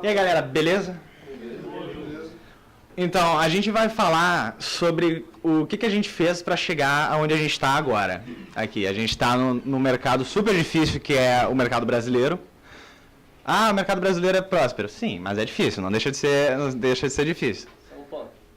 E aí, galera, beleza? Então, a gente vai falar sobre o que a gente fez para chegar aonde a gente está agora. Aqui, a gente está no mercado super difícil, que é o mercado brasileiro. Ah, o mercado brasileiro é próspero. Sim, mas é difícil, não deixa de ser difícil.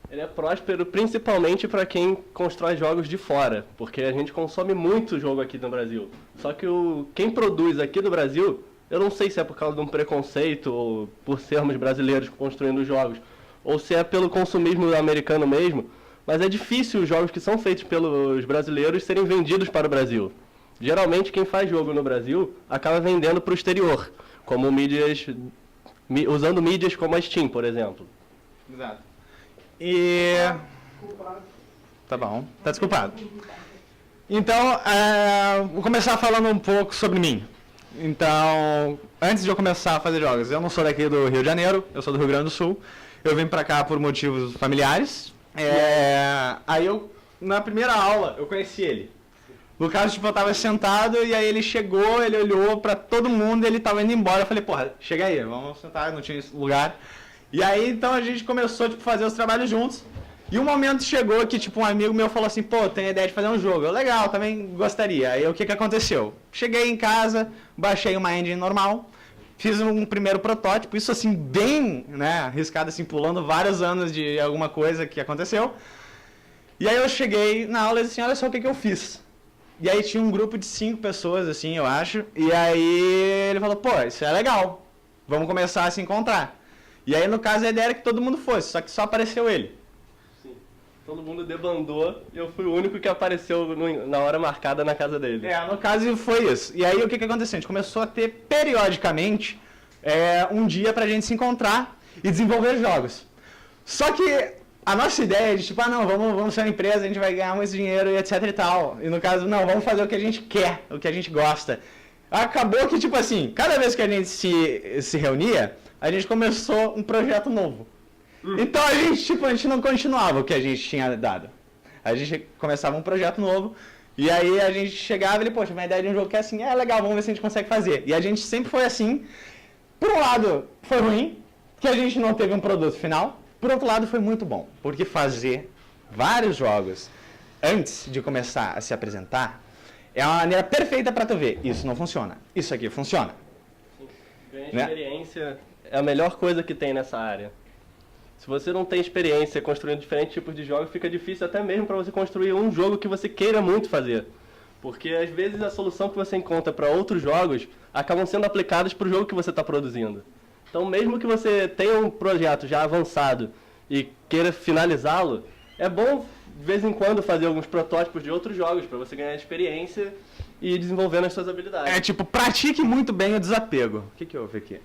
Ele é próspero principalmente para quem constrói jogos de fora, porque a gente consome muito jogo aqui no Brasil. Só que quem produz aqui do Brasil, eu não sei se é por causa de um preconceito ou por sermos brasileiros construindo jogos, ou se é pelo consumismo americano mesmo, mas é difícil os jogos que são feitos pelos brasileiros serem vendidos para o Brasil. Geralmente quem faz jogo no Brasil acaba vendendo para o exterior, como usando mídias como a Steam, por exemplo. Exato. E... Tá bom, tá desculpado. Então, vou começar falando um pouco sobre mim. Então, antes de eu começar a fazer jogos, eu não sou daqui do Rio de Janeiro, eu sou do Rio Grande do Sul. Eu vim pra cá por motivos familiares. Aí na primeira aula, eu conheci ele. No caso, tipo, eu tava sentado e aí ele chegou, ele olhou pra todo mundo e ele tava indo embora. Eu falei, porra, chega aí, vamos sentar, não tinha lugar. E aí, então, a gente começou, tipo, fazer os trabalhos juntos. E um momento chegou que, tipo, um amigo meu falou assim, pô, tenho a ideia de fazer um jogo. Eu, legal, também gostaria. Aí, o que aconteceu? Cheguei em casa, baixei uma engine normal, fiz um primeiro protótipo, isso, assim, bem, né, arriscado, assim, pulando vários anos de alguma coisa que aconteceu. E aí, eu cheguei na aula e disse assim, olha só o que eu fiz. E aí, tinha um grupo de 5 pessoas, assim, eu acho. E aí, ele falou, pô, isso é legal, vamos começar a se encontrar. E aí, no caso, a ideia era que todo mundo fosse, só que só apareceu ele. Sim. Todo mundo debandou e eu fui o único que apareceu na hora marcada na casa dele. No caso foi isso. E aí, o que aconteceu? A gente começou a ter, periodicamente, um dia pra gente se encontrar e desenvolver jogos. Só que a nossa ideia de, tipo, não, vamos ser uma empresa, a gente vai ganhar mais dinheiro e etc e tal. E no caso, não, vamos fazer o que a gente quer, o que a gente gosta. Acabou que, tipo assim, cada vez que a gente se reunia, a gente começou um projeto novo. Então a gente não continuava o que a gente tinha dado. A gente começava um projeto novo e aí a gente chegava e ele, poxa, uma ideia de um jogo que é assim, legal, vamos ver se a gente consegue fazer. E a gente sempre foi assim. Por um lado, foi ruim, que a gente não teve um produto final. Por outro lado, foi muito bom, porque fazer vários jogos antes de começar a se apresentar é uma maneira perfeita para tu ver. Isso não funciona, isso aqui funciona. Ganhar experiência é a melhor coisa que tem nessa área. Se você não tem experiência construindo diferentes tipos de jogos, fica difícil até mesmo para você construir um jogo que você queira muito fazer. Porque às vezes a solução que você encontra para outros jogos acabam sendo aplicadas para o jogo que você está produzindo. Então mesmo que você tenha um projeto já avançado e queira finalizá-lo, é bom de vez em quando fazer alguns protótipos de outros jogos para você ganhar experiência e ir desenvolvendo as suas habilidades. Tipo, pratique muito bem o desapego. O que houve aqui?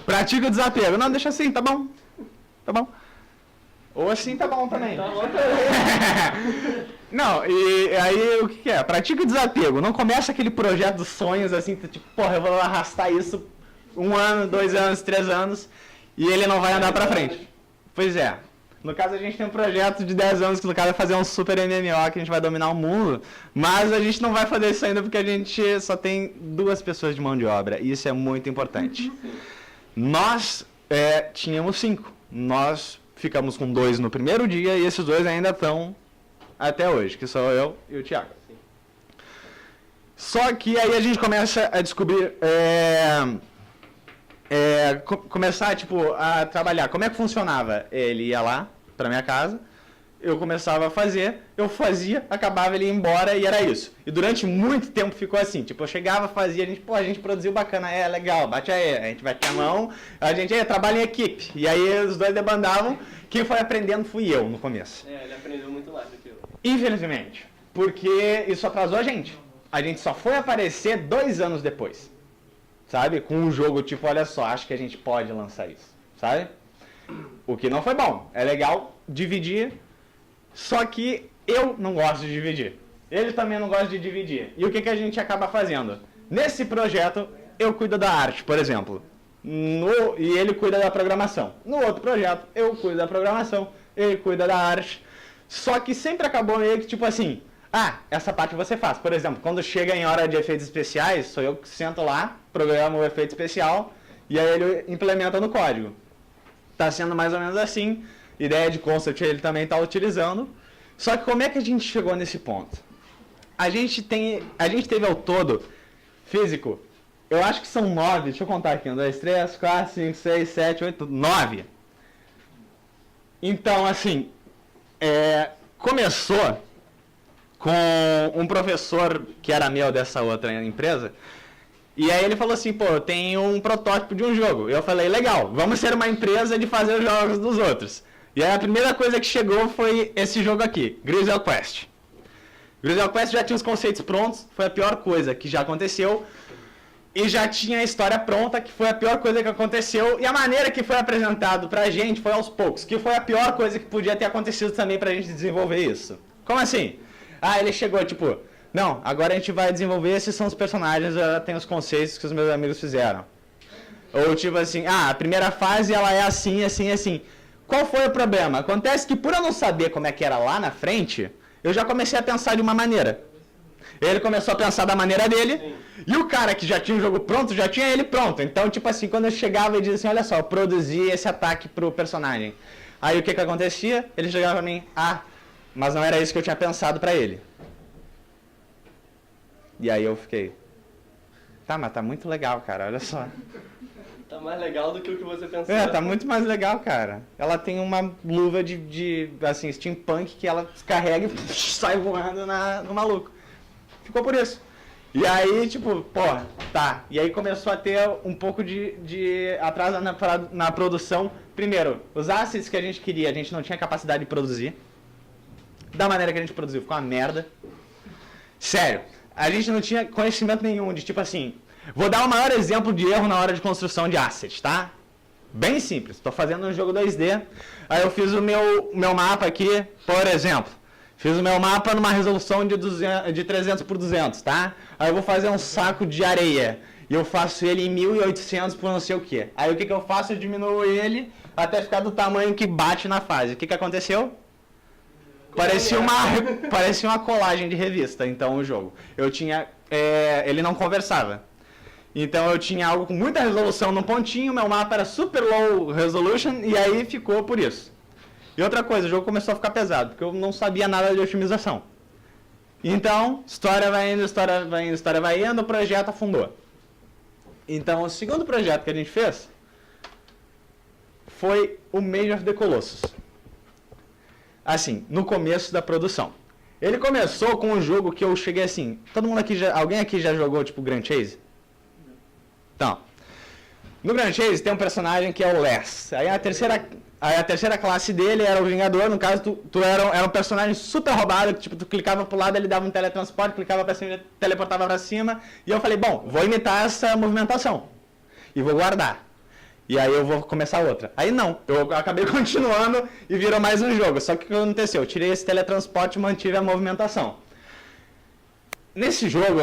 Pratique o desapego. Não, deixa assim, tá bom. Tá bom. Ou assim tá bom também. Tá bom também. Não, e aí o que é? Pratique o desapego. Não começa aquele projeto dos sonhos assim, tipo, porra, eu vou arrastar isso 1 ano, 2 anos, 3 anos e ele não vai andar pra frente. Pois é. No caso, a gente tem um projeto de 10 anos que no caso é fazer um super MMO que a gente vai dominar o mundo, mas a gente não vai fazer isso ainda porque a gente só tem 2 pessoas de mão de obra, e isso é muito importante. Nós tínhamos 5. Nós ficamos com 2 no primeiro dia e esses 2 ainda estão até hoje, que sou eu e o Thiago. Só que aí a gente começa a descobrir... começar, tipo, a trabalhar. Como é que funcionava? Ele ia lá pra minha casa, eu começava a fazer, eu fazia, acabava, ele ia embora e era isso. E durante muito tempo ficou assim, tipo, eu chegava, fazia, a gente produziu bacana, legal, bate aí, a gente bate a mão, a gente trabalha em equipe. E aí os 2 debandavam, quem foi aprendendo fui eu no começo. Ele aprendeu muito mais do que eu. Infelizmente, porque isso atrasou a gente. A gente só foi aparecer 2 anos depois. Sabe? Com um jogo tipo, olha só, acho que a gente pode lançar isso, sabe? O que não foi bom. É legal dividir, só que eu não gosto de dividir. Ele também não gosta de dividir. E o que a gente acaba fazendo? Nesse projeto, eu cuido da arte, por exemplo. E ele cuida da programação. No outro projeto, eu cuido da programação, ele cuida da arte. Só que sempre acabou meio que tipo assim... essa parte você faz. Por exemplo, quando chega em hora de efeitos especiais, sou eu que sento lá, programo o efeito especial e aí ele implementa no código. Está sendo mais ou menos assim, ideia de concept ele também está utilizando. Só que como é que a gente chegou nesse ponto? A gente teve ao todo, físico, eu acho que são 9, deixa eu contar aqui, 1, 2, 3, 4, 5, 6, 7, 8, 9. Então, assim, começou com um professor que era meu dessa outra empresa, e aí ele falou assim, pô, eu tenho um protótipo de um jogo. Eu falei, legal, vamos ser uma empresa de fazer os jogos dos outros. E aí a primeira coisa que chegou foi esse jogo aqui, Grizzle Quest. Grizzle Quest já tinha os conceitos prontos, foi a pior coisa que já aconteceu. E já tinha a história pronta, que foi a pior coisa que aconteceu. E a maneira que foi apresentado pra gente foi aos poucos, que foi a pior coisa que podia ter acontecido também pra gente desenvolver isso. Como assim? Ah, ele chegou tipo, não, agora a gente vai desenvolver, esses são os personagens, já tem os conceitos que os meus amigos fizeram. Ou tipo assim, a primeira fase ela é assim, assim, assim. Qual foi o problema? Acontece que por eu não saber como é que era lá na frente, eu já comecei a pensar de uma maneira. Ele começou a pensar da maneira dele, sim. E o cara que já tinha o jogo pronto, já tinha ele pronto. Então, tipo assim, quando eu chegava e dizia assim, olha só, eu produzi esse ataque pro personagem. Aí o que acontecia? Ele chegava pra mim, mas não era isso que eu tinha pensado pra ele. E aí eu fiquei, tá, mas tá muito legal, cara, olha só. Tá mais legal do que o que você pensou. Tá muito mais legal, cara. Ela tem uma luva de assim, steampunk que ela descarrega e sai voando no maluco. Ficou por isso. E aí, tipo, tá. E aí começou a ter um pouco de atraso na produção. Primeiro, os assets que a gente queria, a gente não tinha capacidade de produzir. Da maneira que a gente produziu, ficou uma merda. Sério, a gente não tinha conhecimento nenhum de, tipo assim, vou dar o maior exemplo de erro na hora de construção de assets, tá? Bem simples, estou fazendo um jogo 2D, aí eu fiz o meu mapa aqui, por exemplo. Fiz o meu mapa numa resolução de 300 por 200, tá? Aí eu vou fazer um saco de areia. E eu faço ele em 1800 por não sei o que. Aí o que eu faço? Eu diminuo ele até ficar do tamanho que bate na fase. O que aconteceu? Parecia uma colagem de revista, então, o jogo. Eu tinha... ele não conversava. Então eu tinha algo com muita resolução no pontinho, meu mapa era super low resolution, e aí ficou por isso. E outra coisa, o jogo começou a ficar pesado, porque eu não sabia nada de otimização. Então, história vai indo, história vai indo, história vai indo, o projeto afundou. Então, o segundo projeto que a gente fez foi o Mage of the Colossus. Assim, no começo da produção. Ele começou com um jogo que eu cheguei assim, alguém aqui já jogou tipo Grand Chase? Então, no Grand Chase tem um personagem que é o Les. Aí a terceira classe dele era o Vingador, no caso tu era um personagem super roubado, que tipo, tu clicava pro lado, ele dava um teletransporte, clicava pra cima, ele teleportava pra cima, e eu falei, bom, vou imitar essa movimentação, e vou guardar, e aí eu vou começar outra. Aí não, eu acabei continuando e virou mais um jogo, só que o que aconteceu? Eu tirei esse teletransporte e mantive a movimentação. Nesse jogo,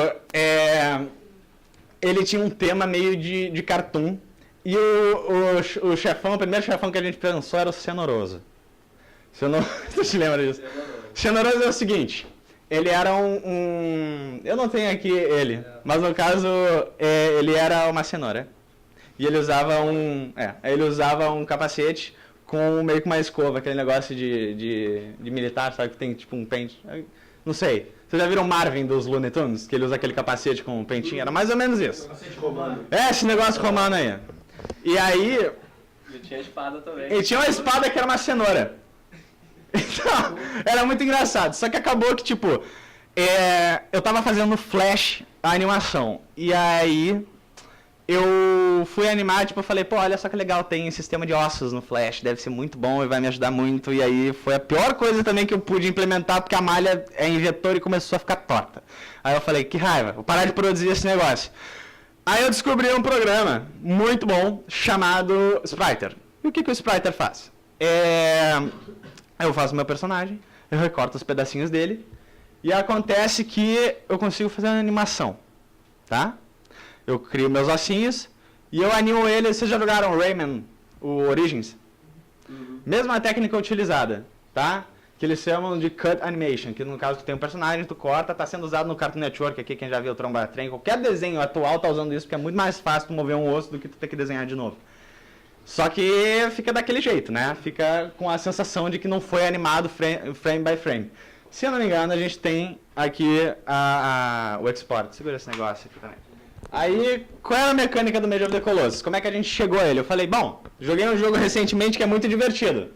ele tinha um tema meio de cartoon, e o chefão, o primeiro chefão que a gente pensou era o Cenoroso. Você te lembra disso? Cenoroso é o seguinte, ele era eu não tenho aqui ele, mas no caso, ele era uma cenoura. E ele usava um capacete com meio que uma escova, aquele negócio de militar, sabe, que tem tipo um pente, não sei. Vocês já viram Marvin dos Looney Tunes, que ele usa aquele capacete com um pentinho? Era mais ou menos isso. Capacete romano. Esse negócio romano aí. E aí... E tinha espada também. E tinha uma espada que era uma cenoura. Então, era muito engraçado. Só que acabou que, tipo... eu tava fazendo Flash, a animação. E aí... eu fui animar, tipo, eu falei, pô, olha só que legal, tem sistema de ossos no Flash, deve ser muito bom e vai me ajudar muito. E aí foi a pior coisa também que eu pude implementar, porque a malha é em vetor e começou a ficar torta. Aí eu falei, que raiva, vou parar de produzir esse negócio. Aí eu descobri um programa muito bom chamado Spriter. E o que o Spriter faz? Eu faço meu personagem, eu recorto os pedacinhos dele, e acontece que eu consigo fazer uma animação, tá? Eu crio meus ossinhos e eu animo ele. Vocês já jogaram Rayman, o Origins? Mesma técnica utilizada, tá? que eles chamam de cut animation, que no caso tu tem um personagem, tu corta, tá sendo usado no Cartoon Network aqui, quem já viu o Tromba Trem, qualquer desenho atual tá usando isso, porque é muito mais fácil tu mover um osso do que tu ter que desenhar de novo. Só que fica daquele jeito, né? Fica com a sensação de que não foi animado frame by frame. Se eu não me engano, a gente tem aqui o export. Segura esse negócio aqui também. Aí, qual era a mecânica do Mage of the Colossus? Como é que a gente chegou a ele? Eu falei, bom, joguei um jogo recentemente que é muito divertido,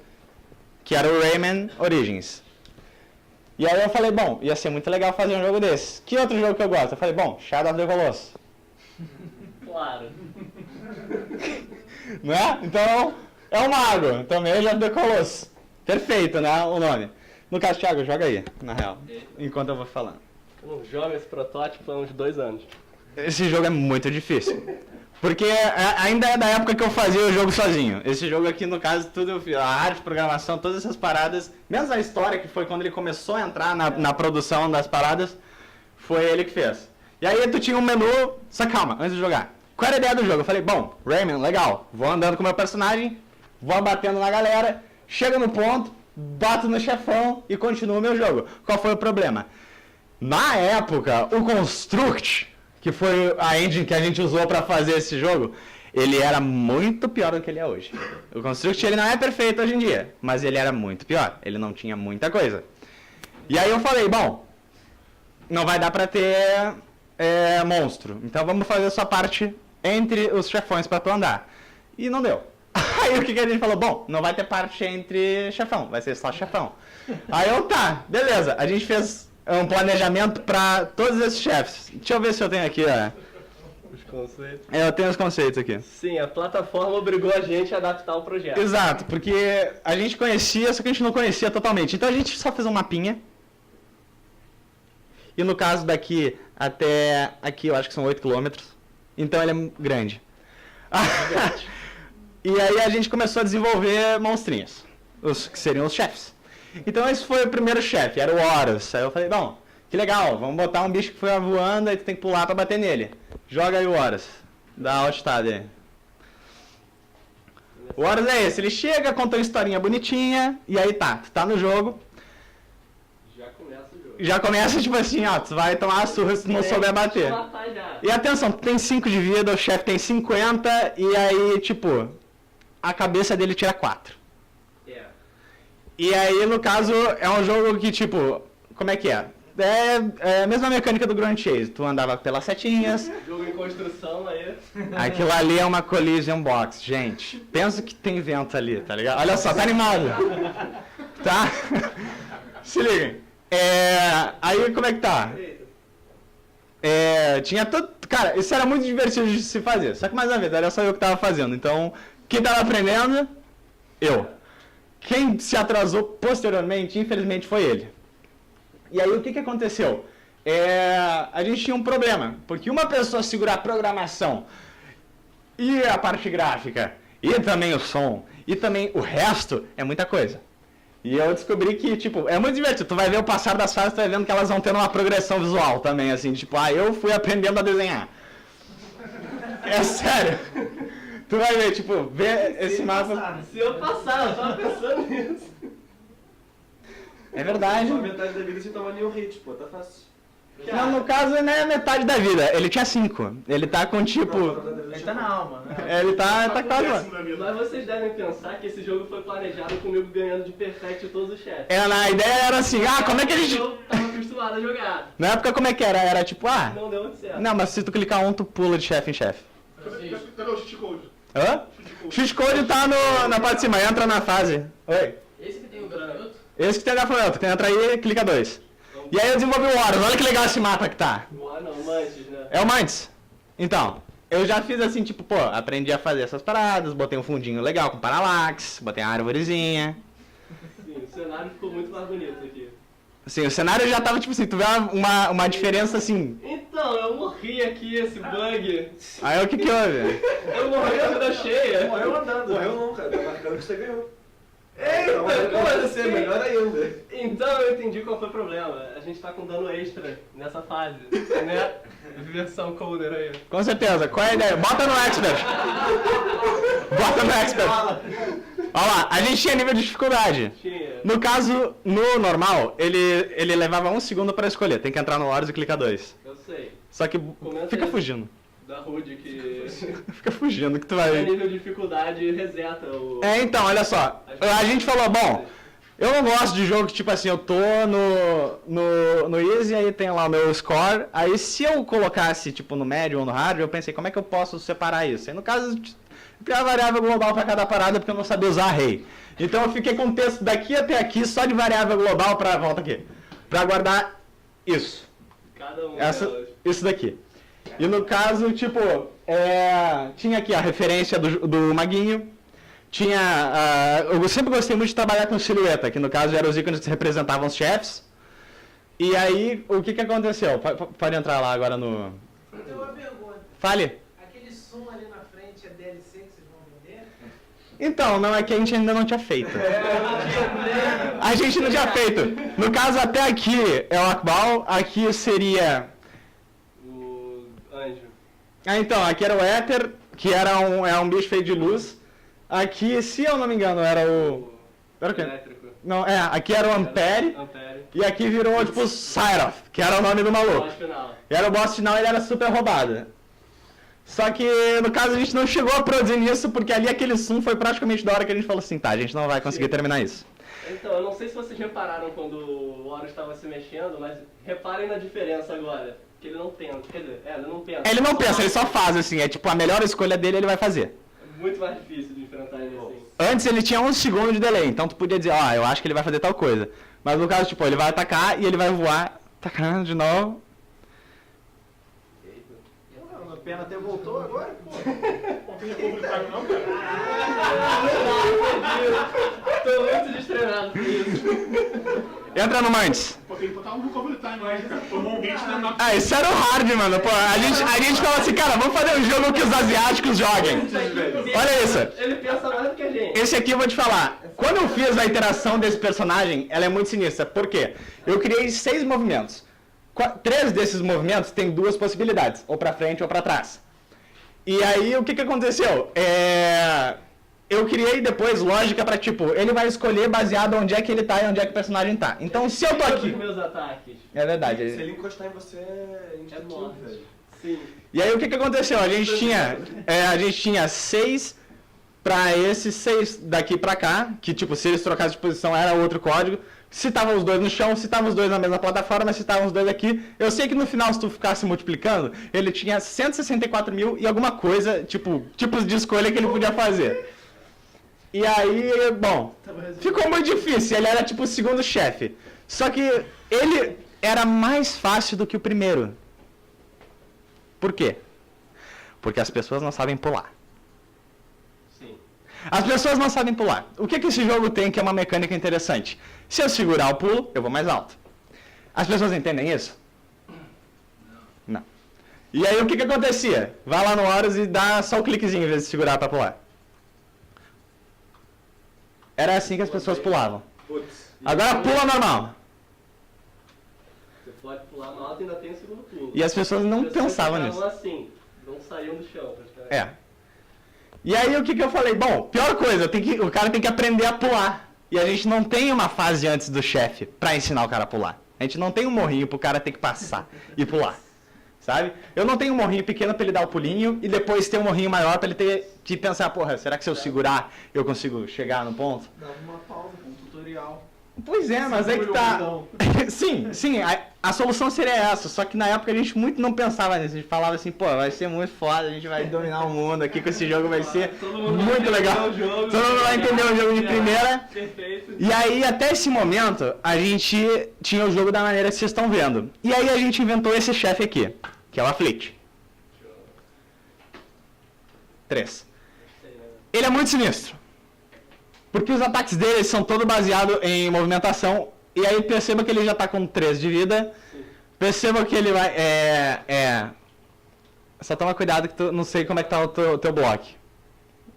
que era o Rayman Origins. E aí eu falei, bom, ia ser muito legal fazer um jogo desse. Que outro jogo que eu gosto? Eu falei, bom, Shadow of the Colossus. Claro. Não é? Então, é um mago. Então, Mage of the Colossus. Perfeito, né? O nome. No caso, Thiago, joga aí, na real, enquanto eu vou falando. Eu não jogo esse protótipo há uns 2 anos. Esse jogo é muito difícil. Porque ainda é da época que eu fazia o jogo sozinho. Esse jogo aqui, no caso, tudo, a arte, programação, todas essas paradas, menos a história, que foi quando ele começou a entrar na produção das paradas, foi ele que fez. E aí tu tinha um menu, só calma, antes de jogar. Qual era a ideia do jogo? Eu falei, bom, Rayman, legal, vou andando com o meu personagem, vou batendo na galera, chega no ponto, bato no chefão e continuo o meu jogo. Qual foi o problema? Na época, o Construct, que foi a engine que a gente usou para fazer esse jogo, ele era muito pior do que ele é hoje. O Construct ele não é perfeito hoje em dia, mas ele era muito pior. Ele não tinha muita coisa. E aí eu falei, bom, não vai dar para ter monstro. Então vamos fazer essa parte entre os chefões para tu andar. E não deu. Aí o que a gente falou? Bom, não vai ter parte entre chefão, vai ser só chefão. Aí eu, tá, beleza. A gente fez um planejamento para todos esses chefes. Deixa eu ver se eu tenho aqui, Os conceitos. eu tenho os conceitos aqui. Sim, a plataforma obrigou a gente a adaptar o projeto. Exato, porque a gente conhecia, só que a gente não conhecia totalmente. Então a gente só fez um mapinha. E no caso daqui até aqui, eu acho que são 8 km. Então ele é grande. E aí a gente começou a desenvolver monstrinhos, que seriam os chefes. Então esse foi o primeiro chefe, era o Horus. Aí eu falei, bom, que legal, vamos botar um bicho que foi voando e tu tem que pular pra bater nele. Joga aí o Horus, dá alt tab aí. O Horus é esse, ele chega, conta uma historinha bonitinha, e aí tá, tu tá no jogo. Já começa tipo assim, ó, tu vai tomar a surra se tu não souber bater. E atenção, tu tem 5 de vida, o chefe tem 50, e aí, tipo, a cabeça dele tira 4. E aí, no caso, é um jogo que, tipo, como é que é? É a mesma mecânica do Grand Chase, tu andava pelas setinhas. Jogo em construção aí. Aquilo ali é uma collision box, gente. Pensa que tem vento ali, tá ligado? Olha só, tá animado. Tá? Se liguem. Aí como é que tá? Tinha todo... Cara, isso era muito divertido de se fazer. Só que mais uma vez, era só eu que tava fazendo. Então, quem tava aprendendo? Eu. Quem se atrasou posteriormente, infelizmente, foi ele. E aí o que aconteceu? A gente tinha um problema. Porque uma pessoa segurar a programação e a parte gráfica, e também o som, e também o resto, é muita coisa. E eu descobri que, tipo, é muito divertido. Tu vai ver o passar das fases, tu vai vendo que elas vão tendo uma progressão visual também, assim. Tipo, eu fui aprendendo a desenhar. É sério. Tu vai ver, tipo, ver esse mapa... Se eu passar, eu tava pensando nisso. É verdade. A metade da vida você toma nenhum hit, pô, tá fácil. Não, no caso, não é metade da vida. Ele tinha 5. Ele tá com, tipo... Ele tá na alma, né? Ele tá quase... Mas vocês devem pensar que esse jogo foi planejado comigo ganhando de perfect todos os chefes. A ideia era assim, como é que a gente... Eu tava acostumado a jogar. Na época, como é que era? Era tipo, Não deu muito certo. Não, mas se tu clicar tu pula de chefe em chefe. Cadê o cheat code? Hã? O cheat code tá na parte de cima, entra na fase. Oi? Esse que tem o gafanhoto? Esse que tem o gafanhoto, que entra aí, clica 2. E aí eu desenvolvi o Horus, olha que legal esse mapa que tá. Não, Mantis, né? É o Mantis. Então, eu já fiz assim, tipo, aprendi a fazer essas paradas, botei um fundinho legal com paralaxe, botei uma árvorezinha. Sim, o cenário ficou muito mais bonito aqui. Sim, o cenário já tava, tipo assim, tu vê uma diferença assim. Então, eu morri aqui, esse bug. Aí o que houve? Eu morri a vida cheia. Morreu andando. Morreu não, cara. Tá marcando que você ganhou. Eita, como assim? Melhor ainda. Então eu entendi qual foi o problema. A gente tá com dano extra nessa fase, né? Versão coder aí. Com certeza. Qual é a ideia? Bota no Expert. Bota no Expert. Olha lá, a gente tinha nível de dificuldade. Tinha. No caso, no normal, ele levava 1 segundo pra escolher. Tem que entrar no Horus e clicar 2. Eu sei. Só que Comenta fica aí. fugindo. Da Rude que Fica fugindo que tu a vai... nível de dificuldade reseta o... Então, olha só. A gente falou, bom, eu não gosto de jogo que, tipo assim, eu tô no Easy, aí tem lá o meu score. Aí se eu colocasse, tipo, no médio ou no hard, eu pensei, como é que eu posso separar isso? Aí no caso, tem a variável global pra cada parada, porque eu não sabia usar array. Então eu fiquei com o texto daqui até aqui, só de variável global pra... Volta aqui. Pra guardar isso. Cada um Essa, isso daqui. E no caso, tipo, tinha aqui a referência do Maguinho, eu sempre gostei muito de trabalhar com silhueta, que no caso eram os ícones que representavam os chefes. E aí, o que aconteceu? Pode entrar lá agora no... Eu tenho uma pergunta. Fale. Aquele som ali na frente é DLC que vocês vão vender? Então, não, é que a gente ainda não tinha feito. A gente não tinha feito. No caso, até aqui é o Akbal, aqui seria... O anjo. Então, aqui era o Éter, que era um bicho feito de luz. Aqui, se eu não me engano, era o... Era o quê? Elétrico. Não, aqui era o Ampere. Ampere. E aqui virou, tipo, Cyroth, que era o nome do maluco. Boss final. E era o boss final, ele era super roubado. Só que, no caso, a gente não chegou a produzir nisso, porque ali aquele som foi praticamente da hora que a gente falou assim, tá, a gente não vai conseguir terminar isso. Então, eu não sei se vocês repararam quando o Horus estava se mexendo, mas reparem na diferença agora. Que ele não pensa, quer dizer, ele não pensa. Ele não pensa, ele só faz, assim, é tipo, a melhor escolha dele ele vai fazer. É muito mais difícil de enfrentar ele assim. Antes ele tinha 1 segundo de delay, então tu podia dizer, eu acho que ele vai fazer tal coisa. Mas no caso, tipo, ele vai atacar e ele vai voar, atacando de novo. A pena até voltou agora, pô. Tô muito destreinado por isso. Entra no Mantis. Pô, tem que botar um recovery time mais, cara. Tomou um hit na... Isso era o hard, mano. Pô, a gente falou assim, cara, vamos fazer um jogo que os asiáticos joguem. Olha isso. Ele pensa mais do que a gente. Esse aqui eu vou te falar. Quando eu fiz a interação desse personagem, ela é muito sinistra. Por quê? Eu criei 6 movimentos. 3 desses movimentos têm 2 possibilidades. Ou pra frente ou pra trás. E aí, o que aconteceu? Eu criei depois lógica pra, tipo, ele vai escolher baseado onde é que ele tá e onde é que o personagem tá. Então, se eu tô aqui... Os meus ataques. É verdade. Se ele encostar em você, a gente É tá morte. velho. Sim. E aí, o que aconteceu? A gente tinha 6 pra esses 6 daqui pra cá, que, tipo, se eles trocassem de posição era outro código. Se estavam os 2 no chão, se estavam os 2 na mesma plataforma, se estavam os 2 aqui. Eu sei que no final, se tu ficasse multiplicando, ele tinha 164 mil e alguma coisa, tipos de escolha que ele podia fazer. E aí, bom, ficou muito difícil. Ele era tipo o segundo chefe. Só que ele era mais fácil do que o primeiro. Por quê? Porque as pessoas não sabem pular. Sim. As pessoas não sabem pular. O que esse jogo tem que é uma mecânica interessante? Se eu segurar o pulo, eu vou mais alto. As pessoas entendem isso? Não. E aí o que acontecia? Vai lá no Horus e dá só o cliquezinho em vez de segurar pra pular. Era assim que as pessoas pulavam. Putz. Agora pula normal. Você pode pular no alto e ainda tem o segundo pulo. E as pessoas não As pessoas pensavam ficavam nisso. assim, não saíam do chão, praticamente. É. E aí o que eu falei? Bom, pior coisa, o cara tem que aprender a pular. E a gente não tem uma fase antes do chefe pra ensinar o cara a pular. A gente não tem um morrinho pro cara ter que passar e pular. Sabe? Eu não tenho um morrinho pequeno pra ele dar o pulinho e depois ter um morrinho maior pra ele ter que pensar, porra, será que se eu segurar eu consigo chegar no ponto? Dava uma pausa com um tutorial. Pois é, mas é que tá... sim, a solução seria essa, só que na época a gente muito não pensava nisso, a gente falava assim, pô, vai ser muito foda, a gente vai dominar o mundo aqui com esse jogo, vai ser muito legal. Todo mundo vai entender o jogo de primeira. Perfeito. E aí, até esse momento, a gente tinha o jogo da maneira que vocês estão vendo. E aí a gente inventou esse chefe aqui, que é o Afflict. 3. Ele é muito sinistro. Porque os ataques dele são todos baseados em movimentação. E aí perceba que ele já tá com 3 de vida. Perceba que ele vai... Só toma cuidado que tu não sei como é que tá o teu bloco.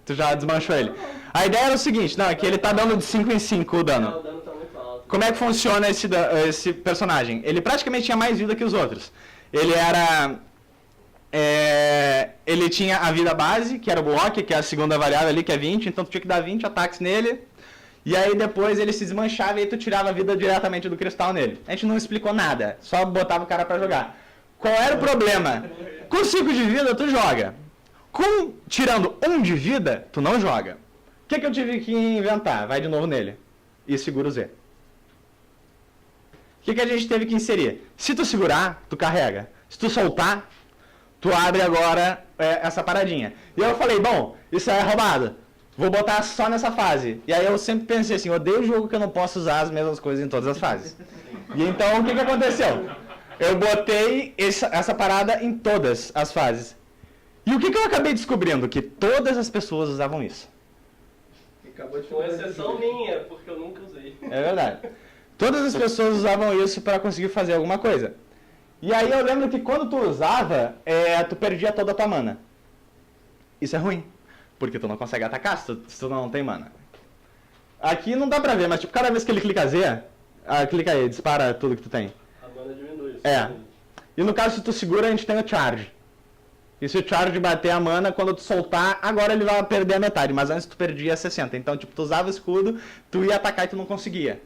Tu já desmanchou ele. A ideia era o seguinte, não, é que ele tá dando de 5 em 5 o dano. O dano tá muito alto. Como é que funciona esse personagem? Ele praticamente tinha mais vida que os outros. Ele era ele tinha a vida base, que era o bloco, que é a segunda variável ali, que é 20, então tu tinha que dar 20 ataques nele, e aí depois ele se desmanchava e aí tu tirava a vida diretamente do cristal nele. A gente não explicou nada, só botava o cara pra jogar. Qual era o problema? Com 5 de vida tu joga. Tirando 1 de vida, tu não joga. O que eu tive que inventar? Vai de novo nele. E segura o Z. O que a gente teve que inserir? Se tu segurar, tu carrega. Se tu soltar, tu abre agora essa paradinha. E eu falei, bom, isso é roubado. Vou botar só nessa fase. E aí eu sempre pensei assim, odeio jogo que eu não posso usar as mesmas coisas em todas as fases. E então o que aconteceu? Eu botei essa parada em todas as fases. E o que eu acabei descobrindo? Que todas as pessoas usavam isso. Com exceção minha, porque eu nunca usei. É verdade. Todas as pessoas usavam isso para conseguir fazer alguma coisa. E aí eu lembro que quando tu usava, tu perdia toda a tua mana. Isso é ruim, porque tu não consegue atacar se tu não tem mana. Aqui não dá pra ver, mas tipo, cada vez que ele clica Z, clica aí, dispara tudo que tu tem. A mana diminui. E no caso, se tu segura, a gente tem o charge. E se o charge bater a mana, quando tu soltar, agora ele vai perder a metade. Mas antes tu perdia 60. Então, tipo, tu usava o escudo, tu ia atacar e tu não conseguia.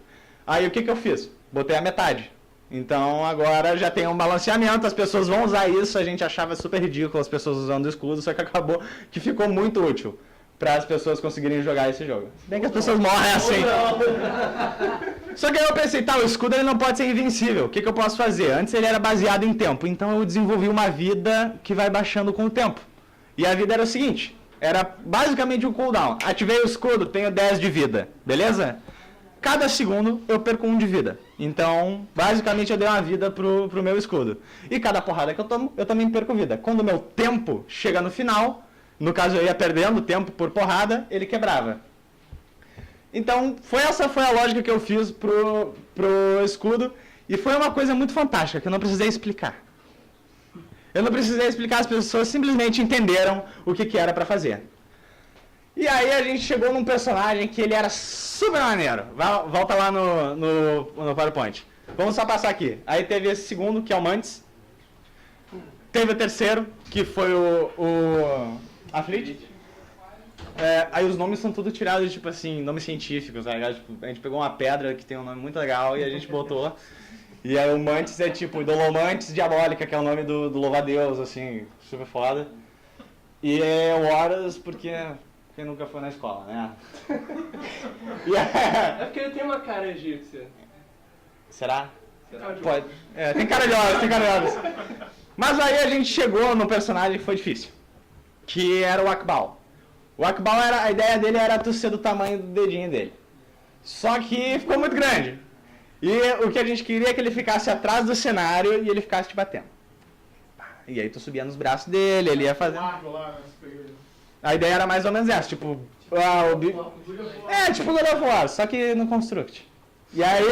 Aí o que eu fiz? Botei a metade. Então agora já tem um balanceamento, as pessoas vão usar isso, a gente achava super ridículo as pessoas usando o escudo, só que acabou que ficou muito útil para as pessoas conseguirem jogar esse jogo. Bem que as pessoas morrem assim. Só que aí eu pensei, tá, o escudo ele não pode ser invencível, o que eu posso fazer? Antes ele era baseado em tempo, então eu desenvolvi uma vida que vai baixando com o tempo. E a vida era o seguinte, era basicamente um cooldown. Ativei o escudo, tenho 10 de vida, beleza? Cada segundo eu perco 1 de vida. Então, basicamente eu dei uma vida pro meu escudo. E cada porrada que eu tomo, eu também perco vida. Quando o meu tempo chega no final, no caso eu ia perdendo tempo por porrada, ele quebrava. Então, essa foi a lógica que eu fiz pro escudo. E foi uma coisa muito fantástica, que eu não precisei explicar. Eu não precisei explicar, as pessoas simplesmente entenderam o que era pra fazer. E aí a gente chegou num personagem que ele era super maneiro. Volta lá no PowerPoint. Vamos só passar aqui. Aí teve esse segundo, que é o Mantis. Teve o terceiro, que foi o Aflit. Aí os nomes são tudo tirados, tipo assim, nomes científicos, tá ligado? Tipo, a gente pegou uma pedra que tem um nome muito legal e a gente botou. E aí o Mantis é tipo Dolomantis Diabólica, que é o nome do louva-a-Deus, assim, super foda. E é o Horus, porque... Quem nunca foi na escola, né? É porque ele tem uma cara egípcia. Será? Pode. Tem cara de Horus, Mas aí a gente chegou no personagem que foi difícil. Que era o Akbal. O Akbal, a ideia dele era tu ser do tamanho do dedinho dele. Só que ficou muito grande. E o que a gente queria é que ele ficasse atrás do cenário e ele ficasse te batendo. E aí tu subia nos braços dele, ele ia fazendo... A ideia era mais ou menos essa, tipo... tipo God of War, só que no Construct. E aí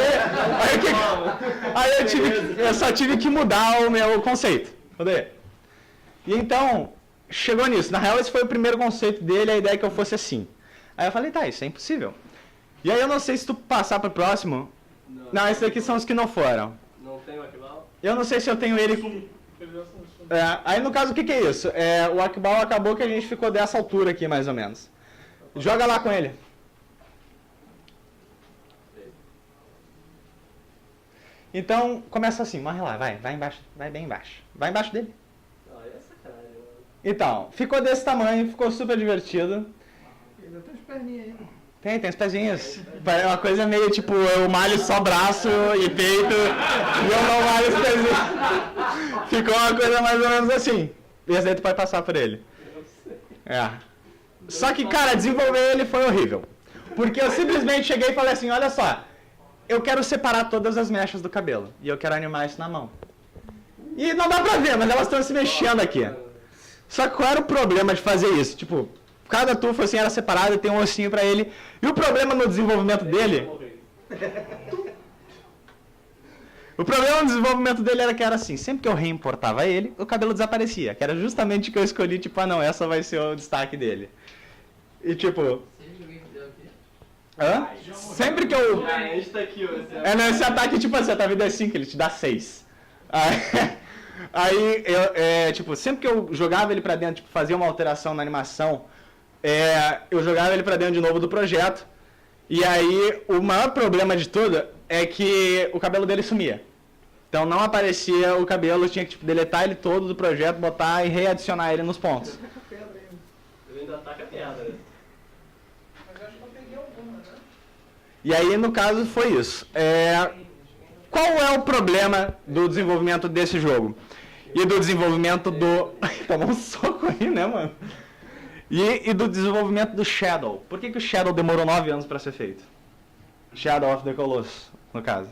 eu só tive que mudar o meu conceito. E então, chegou nisso. Na real, esse foi o primeiro conceito dele, a ideia é que eu fosse assim. Aí eu falei, tá, isso é impossível. E aí eu não sei se tu passar pro próximo... Não, esses aqui são os que não foram. Não tem o Akbal? Eu não sei se eu tenho ele... aí no caso, o que é isso? O Akbal acabou que a gente ficou dessa altura aqui, mais ou menos. Joga lá com ele. Então, começa assim, morre lá, vai embaixo, vai bem embaixo. Vai embaixo dele. É sacanagem, mano. Então, ficou desse tamanho, ficou super divertido. Ainda tem as perninhas aí. Tem os pezinhos. É uma coisa meio tipo, eu malho só braço e peito e eu não malho os pezinhos. Ficou uma coisa mais ou menos assim. E esse daí tu pode passar por ele. Só que, cara, desenvolver ele foi horrível. Porque eu simplesmente cheguei e falei assim, olha só, eu quero separar todas as mechas do cabelo. E eu quero animar isso na mão. E não dá pra ver, mas elas estão se mexendo aqui. Só que qual era o problema de fazer isso? Tipo, cada tufo assim era separado e tem um ossinho pra ele. E o problema no desenvolvimento dele... O problema no desenvolvimento dele era que era assim, sempre que eu reimportava ele, o cabelo desaparecia. Que era justamente o que eu escolhi, tipo, não, essa vai ser o destaque dele. E tipo... Sempre que eu... A gente tá aqui, nesse ataque, tipo assim, a tua vida é 5, ele te dá 6. Aí, tipo, sempre que eu jogava ele pra dentro, tipo, fazia uma alteração na animação, eu jogava ele pra dentro de novo do projeto. E aí, o maior problema de tudo é que o cabelo dele sumia. Então não aparecia o cabelo, tinha que tipo, deletar ele todo do projeto, botar e readicionar ele nos pontos. Ele ainda ataca a pedra. Mas eu acho que eu peguei alguma, né? E aí, no caso, foi isso. Qual é o problema do desenvolvimento desse jogo? E do desenvolvimento do... Tomou um soco aí, né, mano? E do desenvolvimento do Shadow. Por que o Shadow demorou 9 anos para ser feito? Shadow of the Colossus, no caso.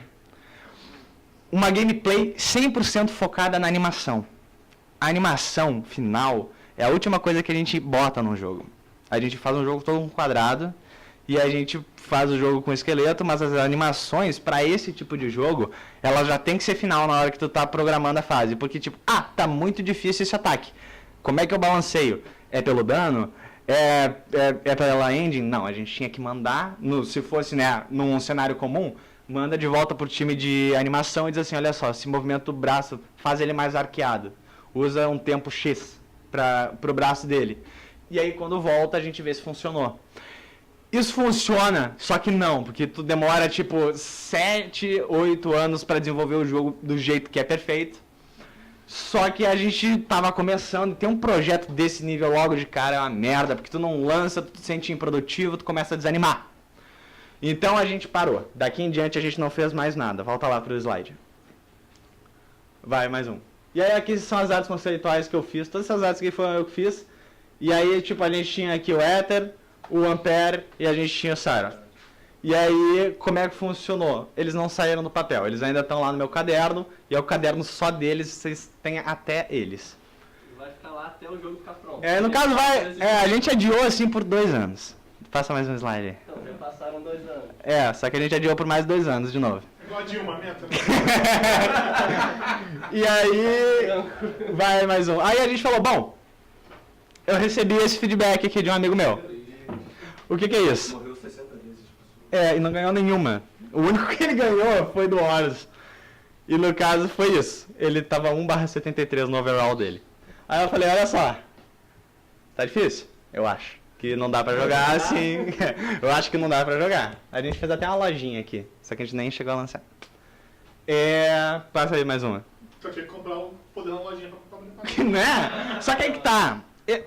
Uma gameplay 100% focada na animação. A animação final é a última coisa que a gente bota no jogo. A gente faz um jogo todo um quadrado e a gente faz o jogo com esqueleto, mas as animações para esse tipo de jogo, ela já tem que ser final na hora que tu tá programando a fase, porque tipo, tá muito difícil esse ataque. Como é que eu balanceio? É pelo dano? É pela engine? Não, a gente tinha que mandar, se fosse, né, num cenário comum, manda de volta pro time de animação e diz assim, olha só, esse movimento do braço, faz ele mais arqueado. Usa um tempo X pro braço dele. E aí quando volta a gente vê se funcionou. Isso funciona, só que não, porque tu demora tipo 7, 8 anos para desenvolver o jogo do jeito que é perfeito. Só que a gente tava começando, ter um projeto desse nível logo de cara é uma merda, porque tu não lança, tu te sente improdutivo, tu começa a desanimar. Então a gente parou. Daqui em diante a gente não fez mais nada. Volta lá pro slide. Vai, mais um. E aí aqui são as artes conceituais que eu fiz. Todas essas artes aqui foram eu que fiz. E aí, tipo, a gente tinha aqui o Ether, o Ampere e a gente tinha o Sarah. E aí, como é que funcionou? Eles não saíram do papel. Eles ainda estão lá no meu caderno. E é o caderno só deles, vocês têm até eles. Vai ficar lá até o jogo ficar pronto. No caso, a gente adiou assim por 2 anos. Passa mais um slide aí. Então, já passaram 2 anos. Só que a gente adiou por mais 2 anos de novo. Igual a Dilma, meta. E aí, vai mais um. Aí a gente falou, bom, eu recebi esse feedback aqui de um amigo meu. O que é isso? Morreu 60 vezes. E não ganhou nenhuma. O único que ele ganhou foi do Horus. E no caso foi isso. Ele tava 1/73 no overall dele. Aí eu falei, olha só, tá difícil? Eu acho que não dá pra jogar assim. Eu acho que não dá pra jogar. A gente fez até uma lojinha aqui, só que a gente nem chegou a lançar. Passa aí mais uma. Só tinha que comprar poder na lojinha pra comprar. Né? Só que aí que tá.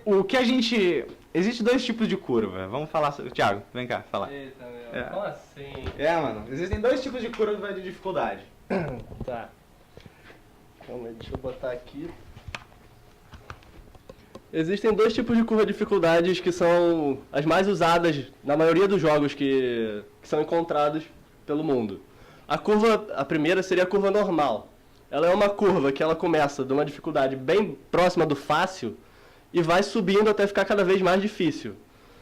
O que a gente... Existe 2 tipos de curva. Vamos falar sobre... Thiago, vem cá, falar. Eita, meu. Como assim? Mano. Existem 2 tipos de curva de dificuldade. Tá. Calma aí, deixa eu botar aqui. Existem 2 tipos de curva de dificuldades que são as mais usadas na maioria dos jogos que são encontrados pelo mundo. A primeira seria a curva normal. Ela é uma curva que ela começa de uma dificuldade bem próxima do fácil e vai subindo até ficar cada vez mais difícil.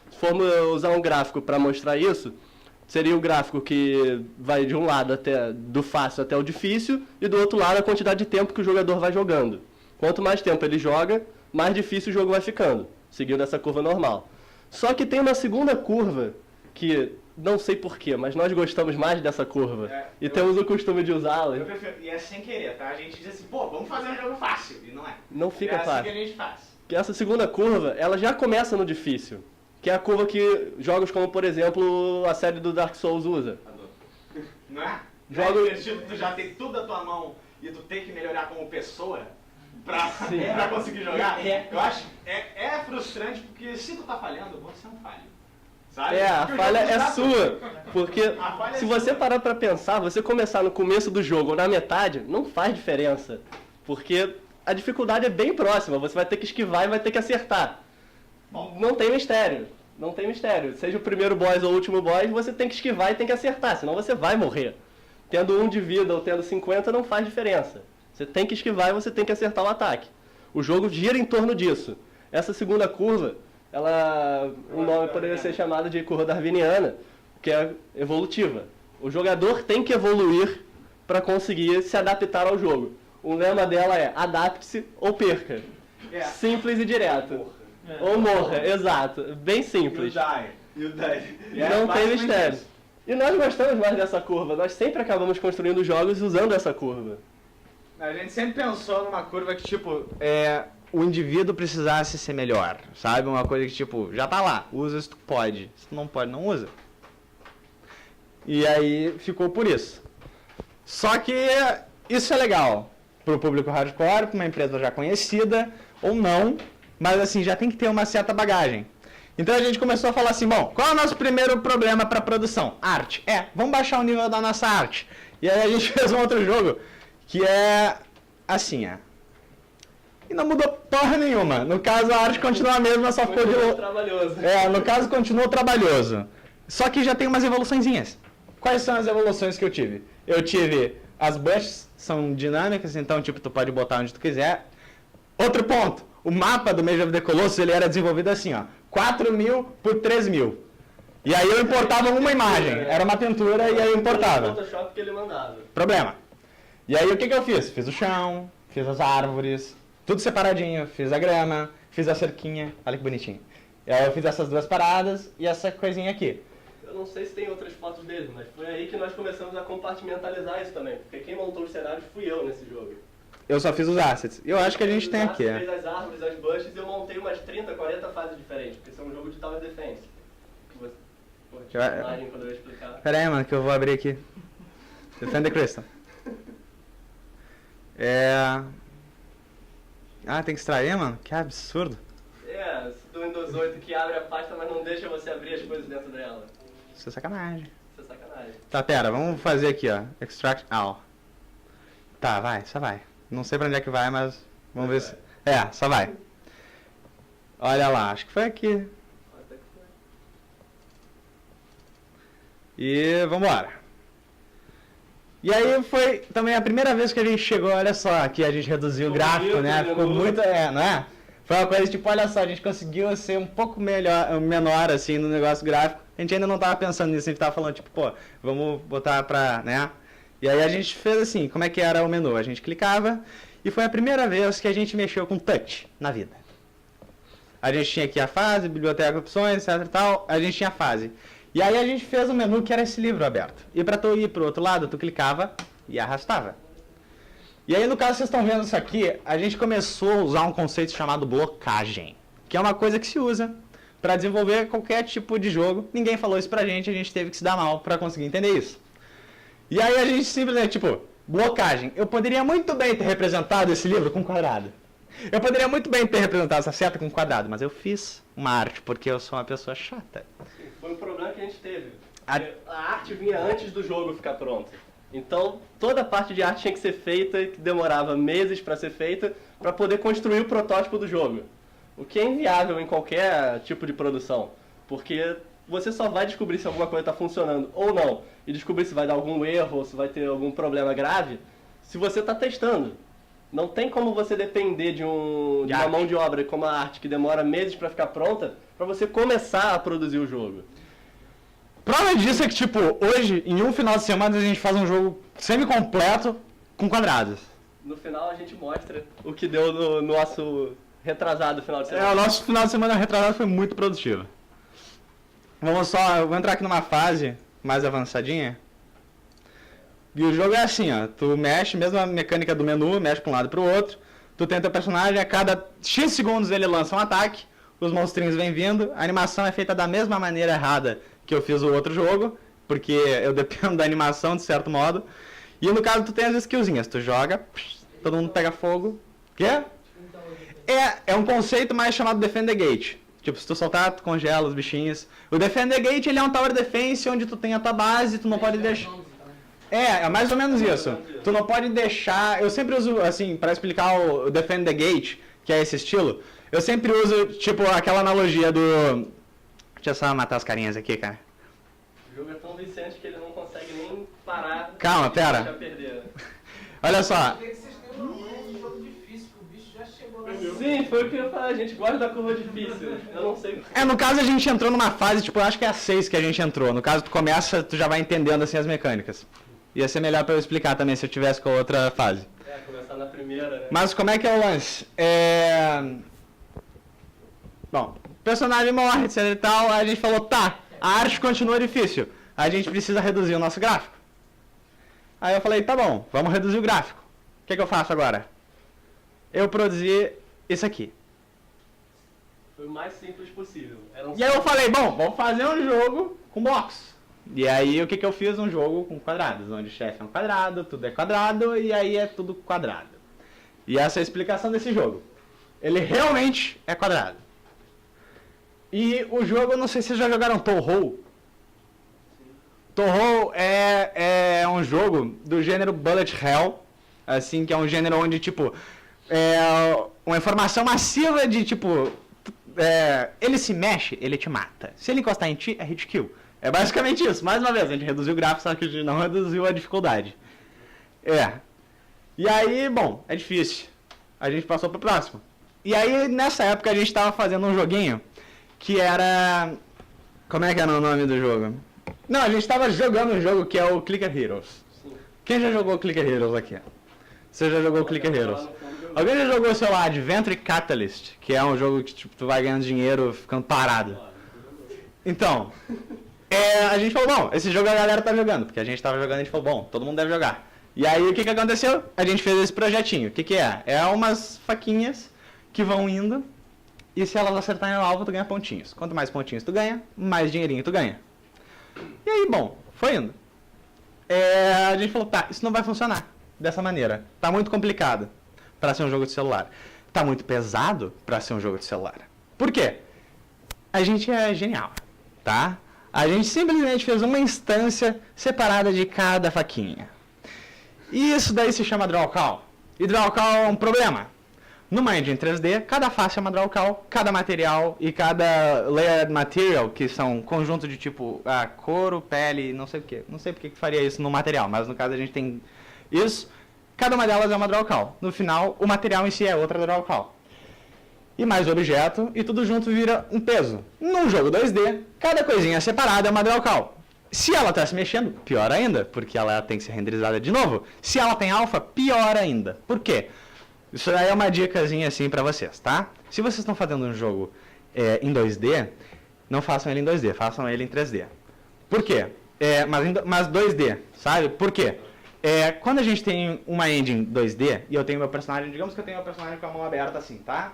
Se formos usar um gráfico para mostrar isso, seria o gráfico que vai de um lado do fácil até o difícil e do outro lado a quantidade de tempo que o jogador vai jogando. Quanto mais tempo ele joga, mais difícil o jogo vai ficando, seguindo essa curva normal. Só que tem uma segunda curva, que não sei porquê, mas nós gostamos mais dessa curva. Temos o costume de usá-la. Eu prefiro, e é sem querer, tá? A gente diz assim, pô, vamos fazer um jogo fácil, e não é. Não fica fácil. É assim que a gente faz. Que essa segunda curva, ela já começa no difícil. Que é a curva que jogos como, por exemplo, a série do Dark Souls usa. Não é? Jogo... É divertido, tu já tem tudo à tua mão e tu tem que melhorar como pessoa pra conseguir jogar. Eu acho, é frustrante porque se tu tá falhando, você não falha. Sabe? A falha é sua. Porque se você sua. parar pra pensar, você começar no começo do jogo ou na metade, não faz diferença. Porque a dificuldade é bem próxima, você vai ter que esquivar e vai ter que acertar. Bom. Não tem mistério. Não tem mistério. Seja o primeiro boss ou o último boss, você tem que esquivar e tem que acertar, senão você vai morrer. Tendo 1 de vida ou tendo 50 não faz diferença. Você tem que esquivar e você tem que acertar o ataque. O jogo gira em torno disso. Essa segunda curva, o nome poderia ser chamado de curva darwiniana, que é evolutiva. O jogador tem que evoluir para conseguir se adaptar ao jogo. O lema dela é adapte-se ou perca. Simples e direto. Ou morra, exato. Bem simples. You die. Não tem mistério. E nós gostamos mais dessa curva. Nós sempre acabamos construindo jogos usando essa curva. A gente sempre pensou numa curva que, tipo, o indivíduo precisasse ser melhor, sabe? Uma coisa que, tipo, já tá lá, usa se tu pode. Se tu não pode, não usa. E aí ficou por isso. Só que isso é legal pro público hardcore, pra uma empresa já conhecida, ou não, mas assim, já tem que ter uma certa bagagem. Então a gente começou a falar assim, bom, qual é o nosso primeiro problema para produção? Arte. Vamos baixar o nível da nossa arte. E aí a gente fez um outro jogo, que é assim, E não mudou porra nenhuma. No caso, a arte continua a mesma, só ficou de... trabalhoso. No caso, continuou trabalhoso. Só que já tem umas evoluçõezinhas. Quais são as evoluções que eu tive? Eu tive as bushes, são dinâmicas, então, tipo, tu pode botar onde tu quiser. Outro ponto, o mapa do Age of the Colossus, ele era desenvolvido assim, 4.000 por 3.000. E aí eu importava uma imagem, era uma pintura e aí eu importava. Photoshop que ele mandava. Problema. E aí o que eu fiz? Fiz o chão, fiz as árvores, tudo separadinho, fiz a grama, fiz a cerquinha, olha que bonitinho. E aí eu fiz essas duas paradas e essa coisinha aqui. Eu não sei se tem outras fotos dele, mas foi aí que nós começamos a compartimentalizar isso também. Porque quem montou os cenários fui eu nesse jogo. Eu só fiz os assets. Eu acho que a gente tem aqui, Você fez as árvores, as bushes, e eu montei umas 30, 40 fases diferentes, porque isso é um jogo de tower defense. Imagem quando eu explicar. Pera aí, mano, que eu vou abrir aqui. Defend the Crystal. Tem que extrair, mano? Que absurdo. Do Windows 8 que abre a pasta, mas não deixa você abrir as coisas dentro dela. Isso é sacanagem. Isso é sacanagem. Tá, pera, vamos fazer aqui, Extract all. Tá, vai, só vai. Não sei pra onde é que vai, mas vamos ver se... só vai. Olha lá, acho que foi aqui. Até que foi. E vambora. E aí foi também a primeira vez que a gente chegou, olha só, que a gente reduziu o gráfico, né? Ficou muito, não é? Foi uma coisa tipo, olha só, a gente conseguiu ser um pouco menor, assim, no negócio gráfico. A gente ainda não tava pensando nisso, a gente tava falando, tipo, pô, vamos botar pra, né? E aí a gente fez assim, como é que era o menu? A gente clicava e foi a primeira vez que a gente mexeu com touch na vida. A gente tinha aqui a fase, biblioteca, opções, etc e tal, a gente tinha a fase. E aí a gente fez um menu que era esse livro aberto. E pra tu ir pro outro lado, tu clicava e arrastava. E aí, no caso, vocês estão vendo isso aqui, a gente começou a usar um conceito chamado blocagem, que é uma coisa que se usa para desenvolver qualquer tipo de jogo. Ninguém falou isso pra gente, a gente teve que se dar mal para conseguir entender isso. E aí a gente simplesmente, tipo, blocagem. Eu poderia muito bem ter representado esse livro com quadrado. Eu poderia muito bem ter representado essa seta com quadrado, mas eu fiz uma arte porque eu sou uma pessoa chata. Foi um problema que a gente teve. A arte vinha antes do jogo ficar pronto. Então, toda a parte de arte tinha que ser feita, que demorava meses para ser feita, para poder construir o protótipo do jogo. O que é inviável em qualquer tipo de produção. Porque você só vai descobrir se alguma coisa está funcionando ou não, e descobrir se vai dar algum erro ou se vai ter algum problema grave, se você está testando. Não tem como você depender de uma mão de obra como a arte, que demora meses para ficar pronta, para você começar a produzir o jogo. Prova disso é que, tipo, hoje, em um final de semana, a gente faz um jogo semi-completo com quadrados. No final a gente mostra o que deu no nosso retrasado final de semana. O nosso final de semana retrasado foi muito produtivo. Eu vou entrar aqui numa fase mais avançadinha. E o jogo é assim, tu mexe, mesma mecânica do menu, mexe pra um lado e pro outro. Tu tem teu personagem, a cada X segundos ele lança um ataque, os monstrinhos vêm vindo, a animação é feita da mesma maneira errada que eu fiz o outro jogo, porque eu dependo da animação de certo modo. E no caso tu tem as skillzinhas, tu joga, todo mundo pega fogo. Quê? É um conceito mais chamado Defend the Gate. Tipo, se tu soltar, tu congela os bichinhos. O Defend the Gate, ele é um tower defense onde tu tem a tua base, tu não pode deixar... É mais ou menos isso. Tu não pode deixar... Eu sempre uso, assim, pra explicar o Defend the Gate, que é esse estilo, eu sempre uso, tipo, aquela analogia do... Deixa eu só matar as carinhas aqui, cara. O jogo é tão viciante que ele não consegue nem parar. Calma, pera. Perder. Olha só. Por que vocês têm um jogo difícil, que o bicho já chegou lá? Sim, foi o que eu ia falar. A gente gosta da curva difícil. Eu não sei. No caso a gente entrou numa fase, tipo, eu acho que é a 6 que a gente entrou. No caso tu começa, tu já vai entendendo, assim, as mecânicas. Ia ser melhor pra eu explicar também, se eu tivesse com a outra fase. Começar na primeira, né? Mas como é que é o lance? Bom, o personagem morre, etc e tal, aí a gente falou, tá, a arte continua difícil, a gente precisa reduzir o nosso gráfico. Aí eu falei, tá bom, vamos reduzir o gráfico. que eu faço agora? Eu produzi isso aqui. Foi o mais simples possível. E aí eu falei, bom, vamos fazer um jogo com blocos. E aí o que eu fiz? Um jogo com quadrados, onde o chefe é um quadrado, tudo é quadrado, e aí é tudo quadrado. E essa é a explicação desse jogo. Ele realmente é quadrado. E o jogo, não sei se vocês já jogaram Touhou. Touhou é um jogo do gênero Bullet Hell, assim, que é um gênero onde, tipo, uma informação massiva de, tipo, ele se mexe, ele te mata. Se ele encostar em ti, é hit kill. É basicamente isso. Mais uma vez, a gente reduziu o gráfico, só que a gente não reduziu a dificuldade. E aí, bom, é difícil. A gente passou pro próximo. E aí, nessa época, a gente tava fazendo um joguinho que era... Como é que era o nome do jogo? Não, a gente tava jogando um jogo que é o Clicker Heroes. Sim. Quem já jogou Clicker Heroes aqui? Você já jogou Clicker Heroes? Alguém já jogou, sei lá, Adventure Catalyst? Que é um jogo que tipo, tu vai ganhando dinheiro ficando parado. Então, a gente falou, bom, esse jogo a galera tá jogando. Porque a gente tava jogando e a gente falou, bom, todo mundo deve jogar. E aí, o que aconteceu? A gente fez esse projetinho. O que é? É umas faquinhas que vão indo, e se elas acertarem no alvo, tu ganha pontinhos. Quanto mais pontinhos tu ganha, mais dinheirinho tu ganha. E aí, bom, foi indo. A gente falou, tá, isso não vai funcionar dessa maneira. Tá muito complicado para ser um jogo de celular. Tá muito pesado para ser um jogo de celular. Por quê? A gente é genial, tá? A gente simplesmente fez uma instância separada de cada faquinha. E isso daí se chama drawcall. E drawcall é um problema. Numa engine 3D, cada face é uma drawcall, cada material e cada layered material, que são conjunto de tipo couro, pele, não sei o que. Não sei porque que faria isso no material, mas no caso a gente tem isso. Cada uma delas é uma drawcall. No final, o material em si é outra drawcall. E mais objeto, e tudo junto vira um peso. Num jogo 2D, cada coisinha separada é uma drawcall. Se ela está se mexendo, pior ainda, porque ela tem que ser renderizada de novo. Se ela tem alfa, pior ainda. Por quê? Isso aí é uma dicasinha assim pra vocês, tá? Se vocês estão fazendo um jogo em 2D, não façam ele em 2D, façam ele em 3D. Por quê? Mas 2D, sabe? Por quê? Quando a gente tem uma engine 2D, e eu tenho meu personagem, digamos que eu tenho meu personagem com a mão aberta assim, tá?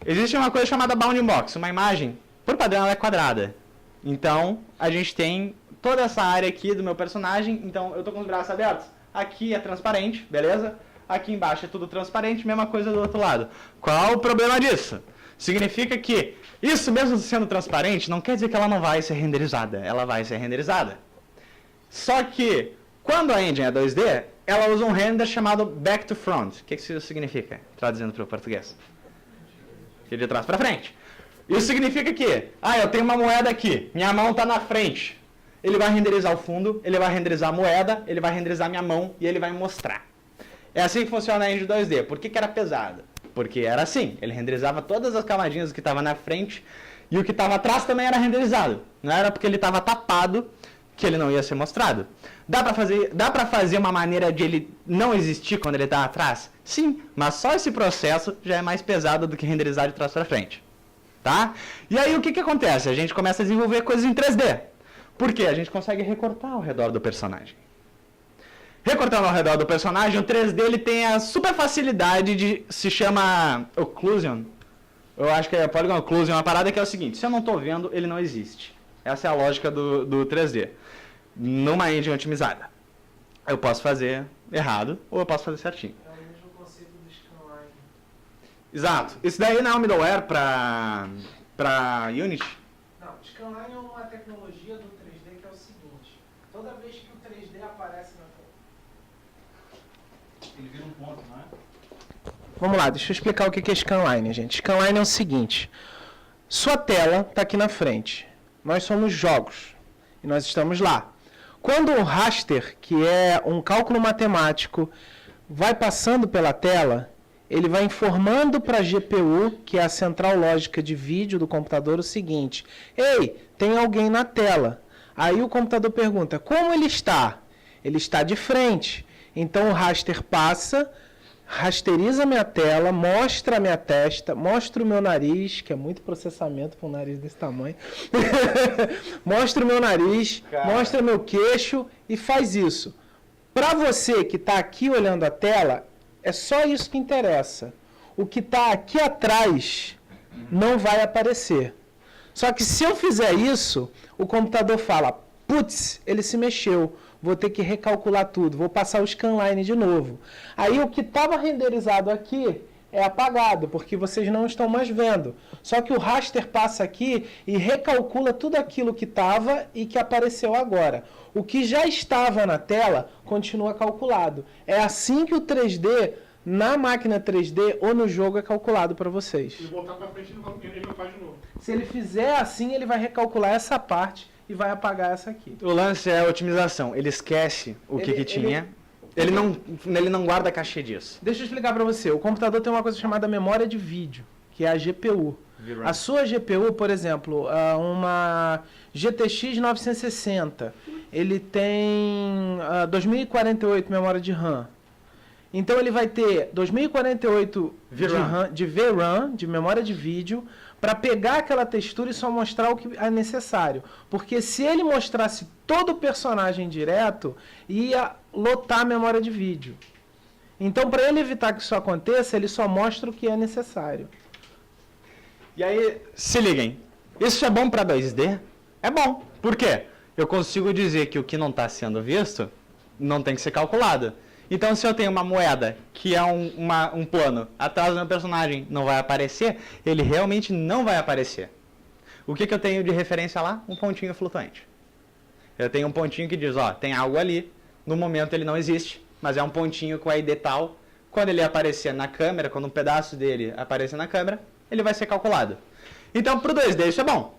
Existe uma coisa chamada bounding box, uma imagem, por padrão ela é quadrada. Então, a gente tem toda essa área aqui do meu personagem, então eu tô com os braços abertos. Aqui é transparente, beleza? Aqui embaixo é tudo transparente, mesma coisa do outro lado. Qual o problema disso? Significa que isso mesmo sendo transparente, não quer dizer que ela não vai ser renderizada. Ela vai ser renderizada. Só que, quando a engine é 2D, ela usa um render chamado back to front. O que isso significa? Traduzindo para o português. De trás para frente. Isso significa que, eu tenho uma moeda aqui, minha mão está na frente. Ele vai renderizar o fundo, ele vai renderizar a moeda, ele vai renderizar minha mão e ele vai me mostrar. É assim que funciona a engine 2D. Por que era pesada? Porque era assim, ele renderizava todas as camadinhas que estavam na frente e o que estava atrás também era renderizado. Não era porque ele estava tapado que ele não ia ser mostrado. Dá pra fazer uma maneira de ele não existir quando ele está atrás? Sim, mas só esse processo já é mais pesado do que renderizar de trás para frente. Tá? E aí o que acontece? A gente começa a desenvolver coisas em 3D. Por quê? A gente consegue recortar ao redor do personagem. Recortando ao redor do personagem, o 3D ele tem a super facilidade de... se chama occlusion. Eu acho que é polygon occlusion, uma parada que é o seguinte: se eu não estou vendo, ele não existe. Essa é a lógica do 3D. Numa engine otimizada. Eu posso fazer errado ou eu posso fazer certinho. É o mesmo conceito do scanline. Exato. Isso daí não é um middleware para Unity? Não, scanline é uma tecnologia do 3D que é o seguinte: toda vez que o 3D aparece na Ele vira um ponto, não é? Vamos lá, deixa eu explicar o que é scanline, gente. Scanline é o seguinte: sua tela está aqui na frente. Nós somos jogos e nós estamos lá. Quando o raster, que é um cálculo matemático, vai passando pela tela, ele vai informando para a GPU, que é a central lógica de vídeo do computador, o seguinte: ei, tem alguém na tela. Aí o computador pergunta: como ele está? Ele está de frente. Então o raster passa, rasteriza a minha tela, mostra a minha testa, mostra o meu nariz, que é muito processamento para um nariz desse tamanho. Mostra o meu nariz, mostra meu queixo e faz isso. Para você que está aqui olhando a tela, É só isso que interessa. O que está aqui atrás não vai aparecer. Só que se eu fizer isso, o computador fala, putz, ele se mexeu, vou ter que recalcular tudo, vou passar o scanline de novo. Aí o que estava renderizado aqui é apagado, porque vocês não estão mais vendo. Só que o raster passa aqui e recalcula tudo aquilo que estava e que apareceu agora. O que já estava na tela continua calculado. É assim que o 3D, na máquina 3D ou no jogo, é calculado para vocês. Se ele voltar pra frente, ele não faz de novo. Se ele fizer assim, ele vai recalcular essa parte e vai apagar essa aqui. O lance é a otimização. Ele esquece o que tinha. Ele não guarda cachê disso. Deixa eu explicar para você. O computador tem uma coisa chamada memória de vídeo, que é a GPU. A sua GPU, por exemplo, uma GTX 960, ele tem 2048 memória de RAM. Então ele vai ter 2048 de VRAM, de memória de vídeo, para pegar aquela textura e só mostrar o que é necessário. Porque se ele mostrasse todo o personagem direto, ia lotar a memória de vídeo. Então, para ele evitar que isso aconteça, ele só mostra o que é necessário. E aí, se liguem. Isso é bom para 2D? É bom. Por quê? Eu consigo dizer que o que não está sendo visto não tem que ser calculado. Então, se eu tenho uma moeda que é um plano atrás do meu personagem, não vai aparecer, ele realmente não vai aparecer. O que eu tenho de referência lá? Um pontinho flutuante. Eu tenho um pontinho que diz, ó, tem algo ali, no momento ele não existe, mas é um pontinho com a ID tal. Quando ele aparecer na câmera, quando um pedaço dele aparecer na câmera, ele vai ser calculado. Então, pro 2D isso é bom.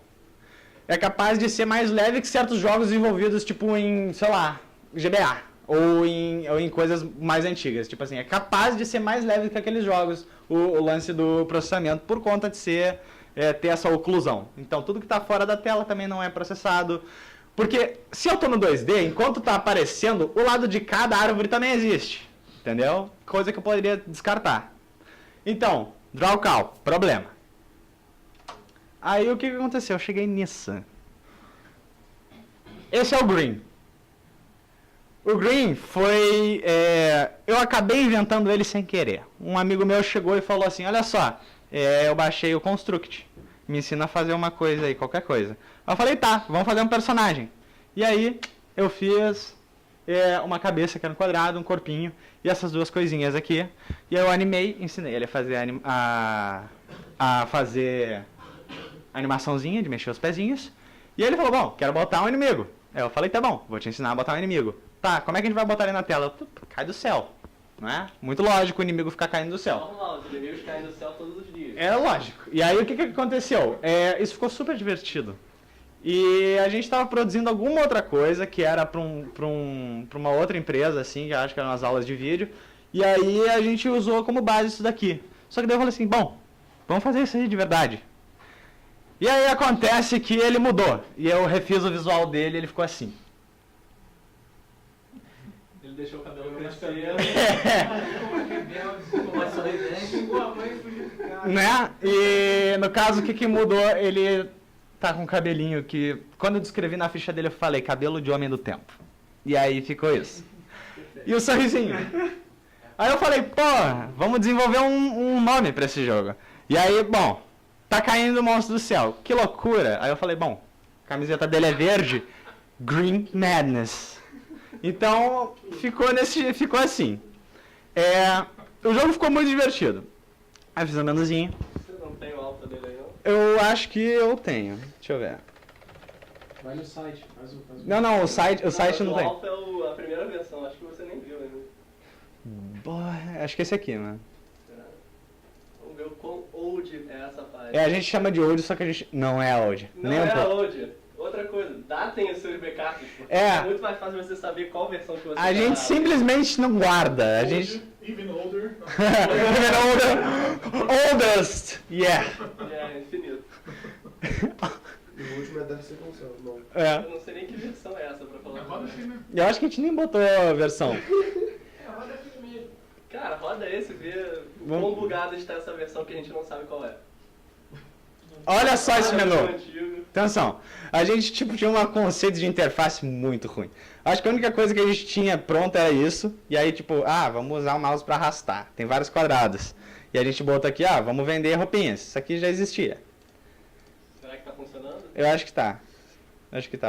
É capaz de ser mais leve que certos jogos desenvolvidos, tipo em, sei lá, GBA. Ou em coisas mais antigas. Tipo assim, é capaz de ser mais leve que aqueles jogos, o lance do processamento, por conta de ter essa oclusão. Então, tudo que está fora da tela também não é processado. Porque se eu estou no 2D, enquanto está aparecendo, o lado de cada árvore também existe. Entendeu? Coisa que eu poderia descartar. Então, draw call, problema. Aí o que aconteceu? Eu cheguei nisso. Esse é o green. O green foi... eu acabei inventando ele sem querer. Um amigo meu chegou e falou assim, olha só, eu baixei o Construct. Me ensina a fazer uma coisa aí, qualquer coisa. Eu falei, tá, vamos fazer um personagem. E aí, eu fiz uma cabeça que era um quadrado, um corpinho, e essas duas coisinhas aqui. E eu animei, ensinei ele a fazer a fazer a animaçãozinha de mexer os pezinhos. E ele falou, bom, quero botar um inimigo. Eu falei, tá bom, vou te ensinar a botar um inimigo. Tá, como é que a gente vai botar ele na tela? Cai do céu, não é? Muito lógico o inimigo ficar caindo do céu. Normal, os inimigos caem do céu todos os dias. É lógico. E aí o que aconteceu? Isso ficou super divertido. E a gente estava produzindo alguma outra coisa que era para uma outra empresa, assim, que acho que eram as aulas de vídeo. E aí a gente usou como base isso daqui. Só que daí eu falei assim, bom, vamos fazer isso aí de verdade. E aí acontece que ele mudou. E eu refiz o visual dele e ele ficou assim. Ele deixou o cabelo crescer. Né? E no caso, o que mudou? Ele tá com um cabelinho que... Quando eu descrevi na ficha dele, eu falei cabelo de homem do tempo. E aí ficou isso. E o sorrisinho. Aí eu falei, pô, vamos desenvolver um nome pra esse jogo. E aí, bom, tá caindo o monstro do céu. Que loucura. Aí eu falei, bom, a camiseta dele é verde. Green Madness. Então, ficou assim. O jogo ficou muito divertido. Aí fiz um menuzinho. Você não tem o alfa dele aí, não? Eu acho que eu tenho. Deixa eu ver. Vai no site, faz o... Não, o site não o tem. alfa é a primeira versão, acho que você nem viu ainda. Acho que esse aqui, né? Vamos ver o quão old é essa página. A gente chama de old, só que a gente... Não é old. Não nem é um pouco. old. Outra coisa, datem os seus backups, porque É. é muito mais fácil você saber qual versão que você A gente simplesmente não guarda. A gente... Even older. Oldest! Yeah! É, infinito. E o último deve ser com o seu, não. Eu não sei nem que versão é essa pra falar. Roda assim, né? Eu acho que a gente nem botou a versão. Cara, roda esse e vê o quão bugada está essa versão que a gente não sabe qual é. Olha só esse menu. Antigo. Atenção, a gente tipo tinha um conceito de interface muito ruim. Acho que a única coisa que a gente tinha pronta era isso. E aí tipo, vamos usar o mouse para arrastar. Tem vários quadrados. E a gente botou aqui, vamos vender roupinhas. Isso aqui já existia. Será que tá funcionando? Eu acho que tá.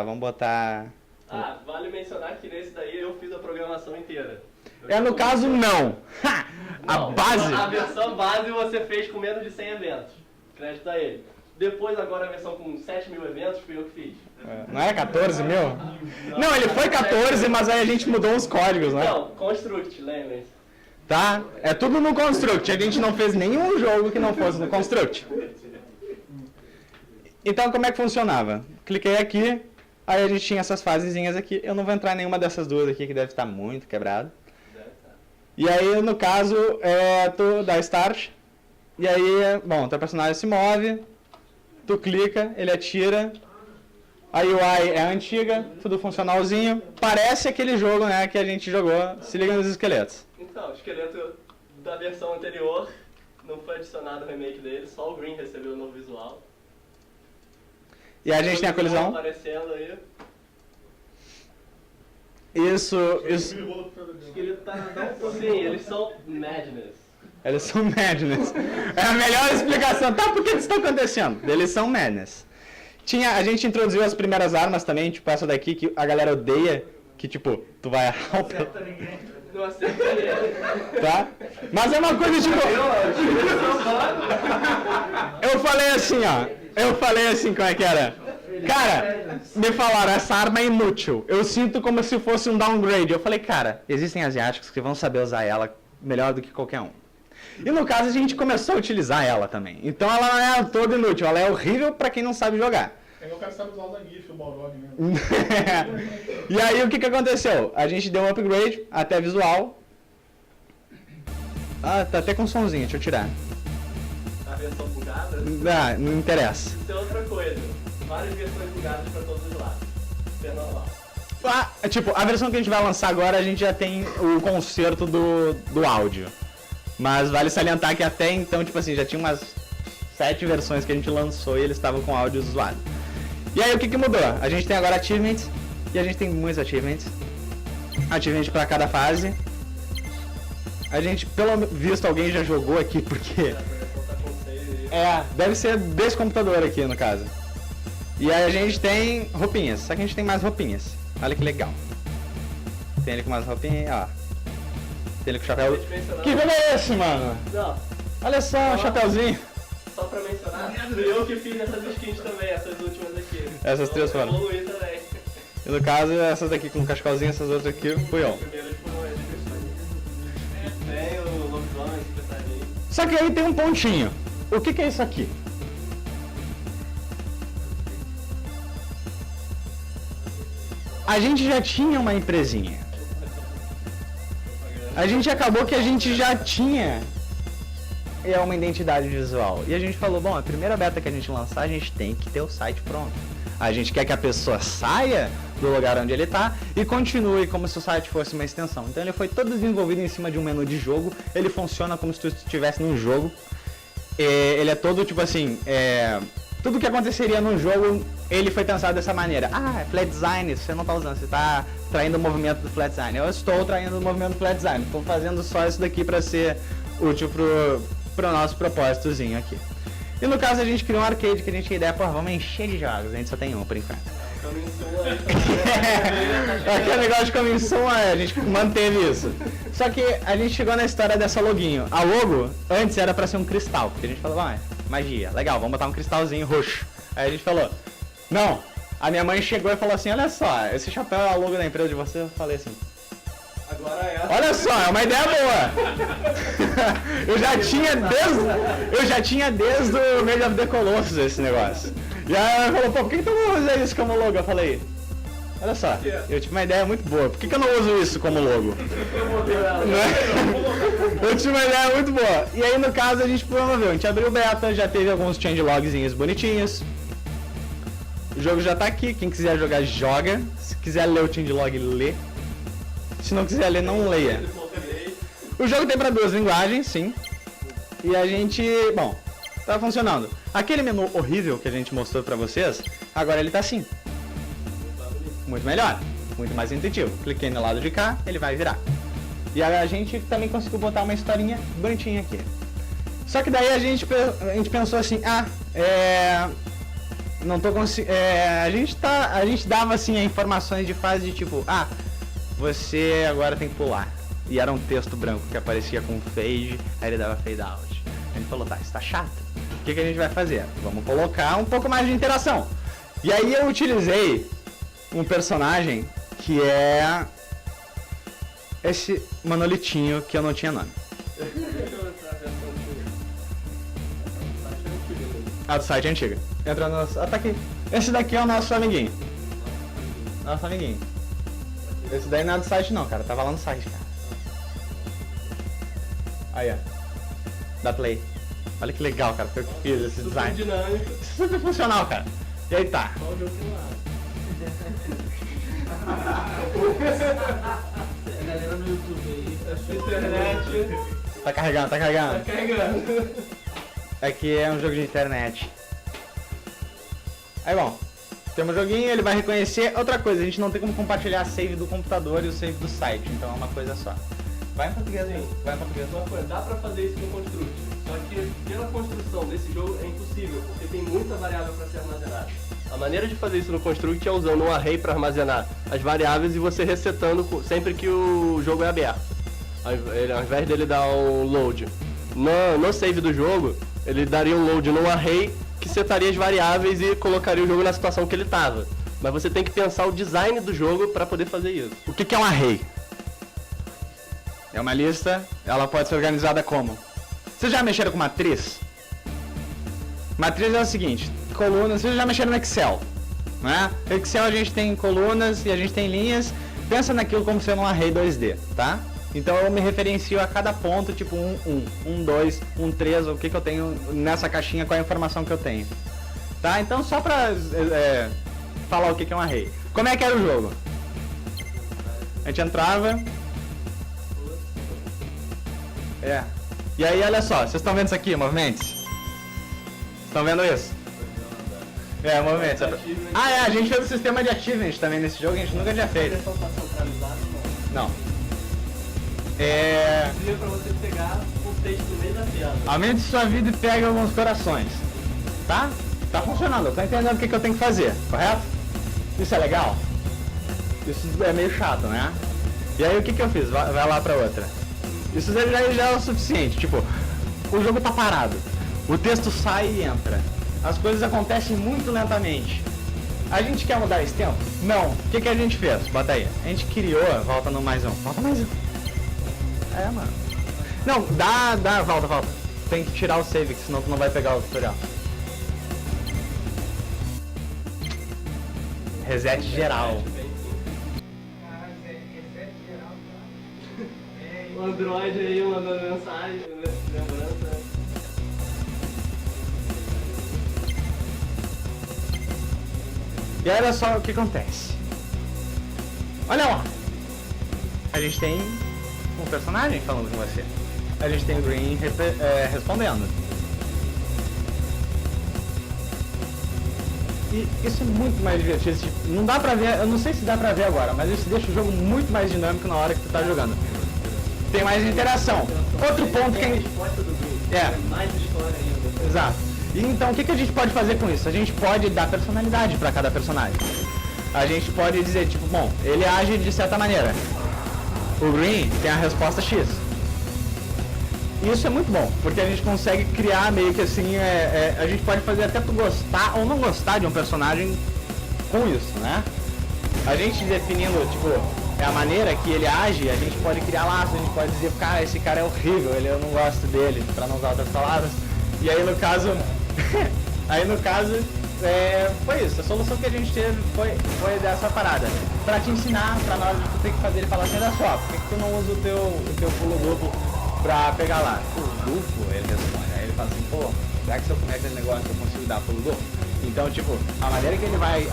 Vamos botar... Vale mencionar que nesse daí eu fiz a programação inteira. No caso, não. A Não, base... A versão base você fez com menos de 100 eventos. Crédito a ele. Depois, agora, a versão com 7 mil eventos, fui eu que fiz. Não era 14 mil? Não, ele foi 14, mas aí a gente mudou os códigos, né? Não, Construct, lembrem-se. Tá? É tudo no Construct. A gente não fez nenhum jogo que não fosse no Construct. Então, como é que funcionava? Cliquei aqui, aí a gente tinha essas fasezinhas aqui. Eu não vou entrar em nenhuma dessas duas aqui, que deve estar muito quebrado. E aí, no caso, tu dá Start. E aí, bom, teu personagem se move. Tu clica, ele atira. A UI é antiga, tudo funcionalzinho. Parece aquele jogo, né, que a gente jogou. Se liga nos esqueletos. Então, o esqueleto da versão anterior não foi adicionado o remake dele, só o Green recebeu o novo visual. E a gente tem a colisão. Aparecendo aí. Isso. O esqueleto tá nadando. Sim, eles são Madness. Eles são Madness. É a melhor explicação. Tá, por que isso está acontecendo? Eles são Madness. A gente introduziu as primeiras armas também, tipo essa daqui que a galera odeia, que tipo, tu vai errar o... Não acerta ele. Tá? Mas é uma coisa tipo... Eu falei assim, como é que era? Cara, me falaram, essa arma é inútil. Eu sinto como se fosse um downgrade. Eu falei, cara, existem asiáticos que vão saber usar ela melhor do que qualquer um. E no caso a gente começou a utilizar ela também. Então ela não é toda inútil, ela é horrível pra quem não sabe jogar. O cara sabe usar o Zangief, o Balrog, né? E aí o que aconteceu? A gente deu um upgrade até visual. Tá até com somzinho, deixa eu tirar. A versão bugada? Não interessa. Isso é outra coisa. Várias versões bugadas pra todos os lados. Isso é normal. Tipo, a versão que a gente vai lançar agora, a gente já tem o conserto do áudio. Mas vale salientar que até então, tipo assim, já tinha umas 7 versões que a gente lançou e eles estavam com áudio zoado. E aí o que mudou? A gente tem agora achievements, e a gente tem muitos achievements. Achievements pra cada fase. A gente, pelo visto, alguém já jogou aqui, porque... deve ser desse computador aqui, no caso. E aí a gente tem roupinhas, só que a gente tem mais roupinhas. Olha que legal. Tem ele com mais roupinhas, ó. Tem ele com chapéu... Que jogo é esse, mano? Não. Olha só, o chapéuzinho. Só pra mencionar, fui eu que fiz essas skins também, essas últimas aqui. Essas três foram. Eu evoluí também. E no caso, essas daqui com cascalzinho, essas outras aqui, fui eu. Primeiras foram eles que tem o lobisomem, esse personagem. Só que aí tem um pontinho. O que é isso aqui? A gente já tinha uma empresinha. A gente acabou que a gente já tinha uma identidade visual. E a gente falou, bom, a primeira beta que a gente lançar, a gente tem que ter o site pronto. A gente quer que a pessoa saia do lugar onde ele está e continue como se o site fosse uma extensão. Então ele foi todo desenvolvido em cima de um menu de jogo. Ele funciona como se tu estivesse num jogo. Ele é todo tipo assim, tudo que aconteceria num jogo, ele foi pensado dessa maneira. É flat design, você não está usando, você está traindo o movimento do flat design. Eu estou traindo o movimento do flat design. Estou fazendo só isso daqui para ser útil pro nosso propósitozinho aqui. E no caso a gente criou um arcade que a gente tinha ideia, vamos encher de jogos, a gente só tem um por enquanto. Aquele negócio de Coming Soon, a gente manteve isso. Só que a gente chegou na história dessa loginho. A logo, antes era pra ser um cristal, porque a gente falou, magia, legal, vamos botar um cristalzinho roxo. Aí a gente falou, não. A minha mãe chegou e falou assim, olha só, esse chapéu é a logo da empresa de você? Eu falei assim, Agora é. olha só, é uma ideia boa. eu já tinha desde o Made of the Colossus esse negócio. E aí ela falou, por que tu não usa isso como logo? Eu falei, olha só, eu tive uma ideia muito boa, por que eu não uso isso como logo? Eu tive uma ideia muito boa. E aí no caso a gente promoveu, a gente abriu o beta, já teve alguns changelogzinhos bonitinhos. O jogo já tá aqui, quem quiser jogar, joga. Se quiser ler o changelog, lê. Se não quiser ler, não leia. O jogo tem para 2 linguagens, sim. E a gente, bom, tá funcionando. Aquele menu horrível que a gente mostrou pra vocês, agora ele tá assim. Muito melhor, muito mais intuitivo. Cliquei no lado de cá, ele vai virar. E a gente também conseguiu botar uma historinha bonitinha aqui. Só que daí a gente pensou assim, não tô conseguindo. A gente dava assim informações de fase de tipo, você agora tem que pular. E era um texto branco que aparecia com fade, aí ele dava fade out. A gente falou, isso tá chato. O que a gente vai fazer? Vamos colocar um pouco mais de interação. E aí eu utilizei um personagem que é esse monolitinho que eu não tinha nome. A do site é antiga. Entra no nosso... tá aqui. Esse daqui é o nosso amiguinho. Nosso amiguinho. Esse daí não é do site não, cara. Tava lá no site, cara. Aí, ó. Dá play. Olha que legal, cara. Foi eu que fiz esse design. Dinâmico. Isso é super funcional, cara. E aí tá. Só o jogo que não A galera no YouTube aí. A sua internet Tá carregando, tá carregando. tá carregando. Aqui é um jogo de internet. Aí, bom. Temos um joguinho, ele vai reconhecer. Outra coisa, a gente não tem como compartilhar a save do computador e o save do site. Então é uma coisa só. Vai em português aí. Vai em português. Uma coisa, dá pra fazer isso no Construct. Só que pela construção desse jogo é impossível, porque tem muita variável para ser armazenada. A maneira de fazer isso no Construct é usando um array para armazenar as variáveis e você resetando sempre que o jogo é aberto. Ao invés dele dar um load no save do jogo, ele daria um load num array que setaria as variáveis e colocaria o jogo na situação que ele estava. Mas você tem que pensar o design do jogo para poder fazer isso. O que é um array? É uma lista, ela pode ser organizada como? Vocês já mexeram com matriz? Matriz é o seguinte, colunas, vocês já mexeram no Excel, né? No Excel a gente tem colunas e a gente tem linhas, pensa naquilo como sendo um array 2D, tá? Então eu me referencio a cada ponto, tipo 1, 2, 3, o que eu tenho nessa caixinha, qual é a informação que eu tenho. Tá? Então só pra falar o que é um array. Como é que era o jogo? A gente entrava... E aí, olha só, vocês estão vendo isso aqui, movimentos? Estão vendo isso? Movimentos. A gente fez o sistema de achievement também nesse jogo, a gente nunca tinha feito. Não. Seria pra você pegar o texto no meio da tela. Aumente sua vida e pegue alguns corações. Tá? Tá funcionando, tá entendendo o que eu tenho que fazer, correto? Isso é legal? Isso é meio chato, né? E aí o que eu fiz? Vai lá pra outra. Isso já é o suficiente, tipo, o jogo tá parado, o texto sai e entra, as coisas acontecem muito lentamente. A gente quer mudar esse tempo? Não. O que a gente fez? Bota aí. A gente criou, volta no mais um. Volta mais um. Mano. Não, volta. Tem que tirar o save, senão tu não vai pegar o tutorial. Reset geral. O Android aí mandando mensagem, lembrança. E aí, olha só o que acontece. Olha lá. A gente tem um personagem falando com você. A gente tem o Green respondendo. E isso é muito mais divertido. Não dá pra ver, eu não sei se dá pra ver agora, mas isso deixa o jogo muito mais dinâmico na hora que tu tá jogando. Tem mais interação. Outro ponto que a gente... Mais história ainda. Exato. E então o que a gente pode fazer com isso? A gente pode dar personalidade pra cada personagem. A gente pode dizer, tipo, bom, ele age de certa maneira. O Green tem a resposta X. E isso é muito bom, porque a gente consegue criar meio que assim, a gente pode fazer até tu gostar ou não gostar de um personagem com isso, né? A gente definindo, tipo, a maneira que ele age, a gente pode criar laços, a gente pode dizer, cara, esse cara é horrível, eu não gosto dele, pra não usar outras palavras. E aí no caso, foi isso, a solução que a gente teve foi dessa parada. Pra te ensinar, pra na hora de tu ter que fazer ele falar assim, olha só, por que tu não usa o teu pulo duplo pra pegar lá? Pulo duplo, ele responde. Aí ele fala assim, pô, será que se eu comer aquele negócio eu consigo dar pulo duplo? Então, tipo, a maneira que ele vai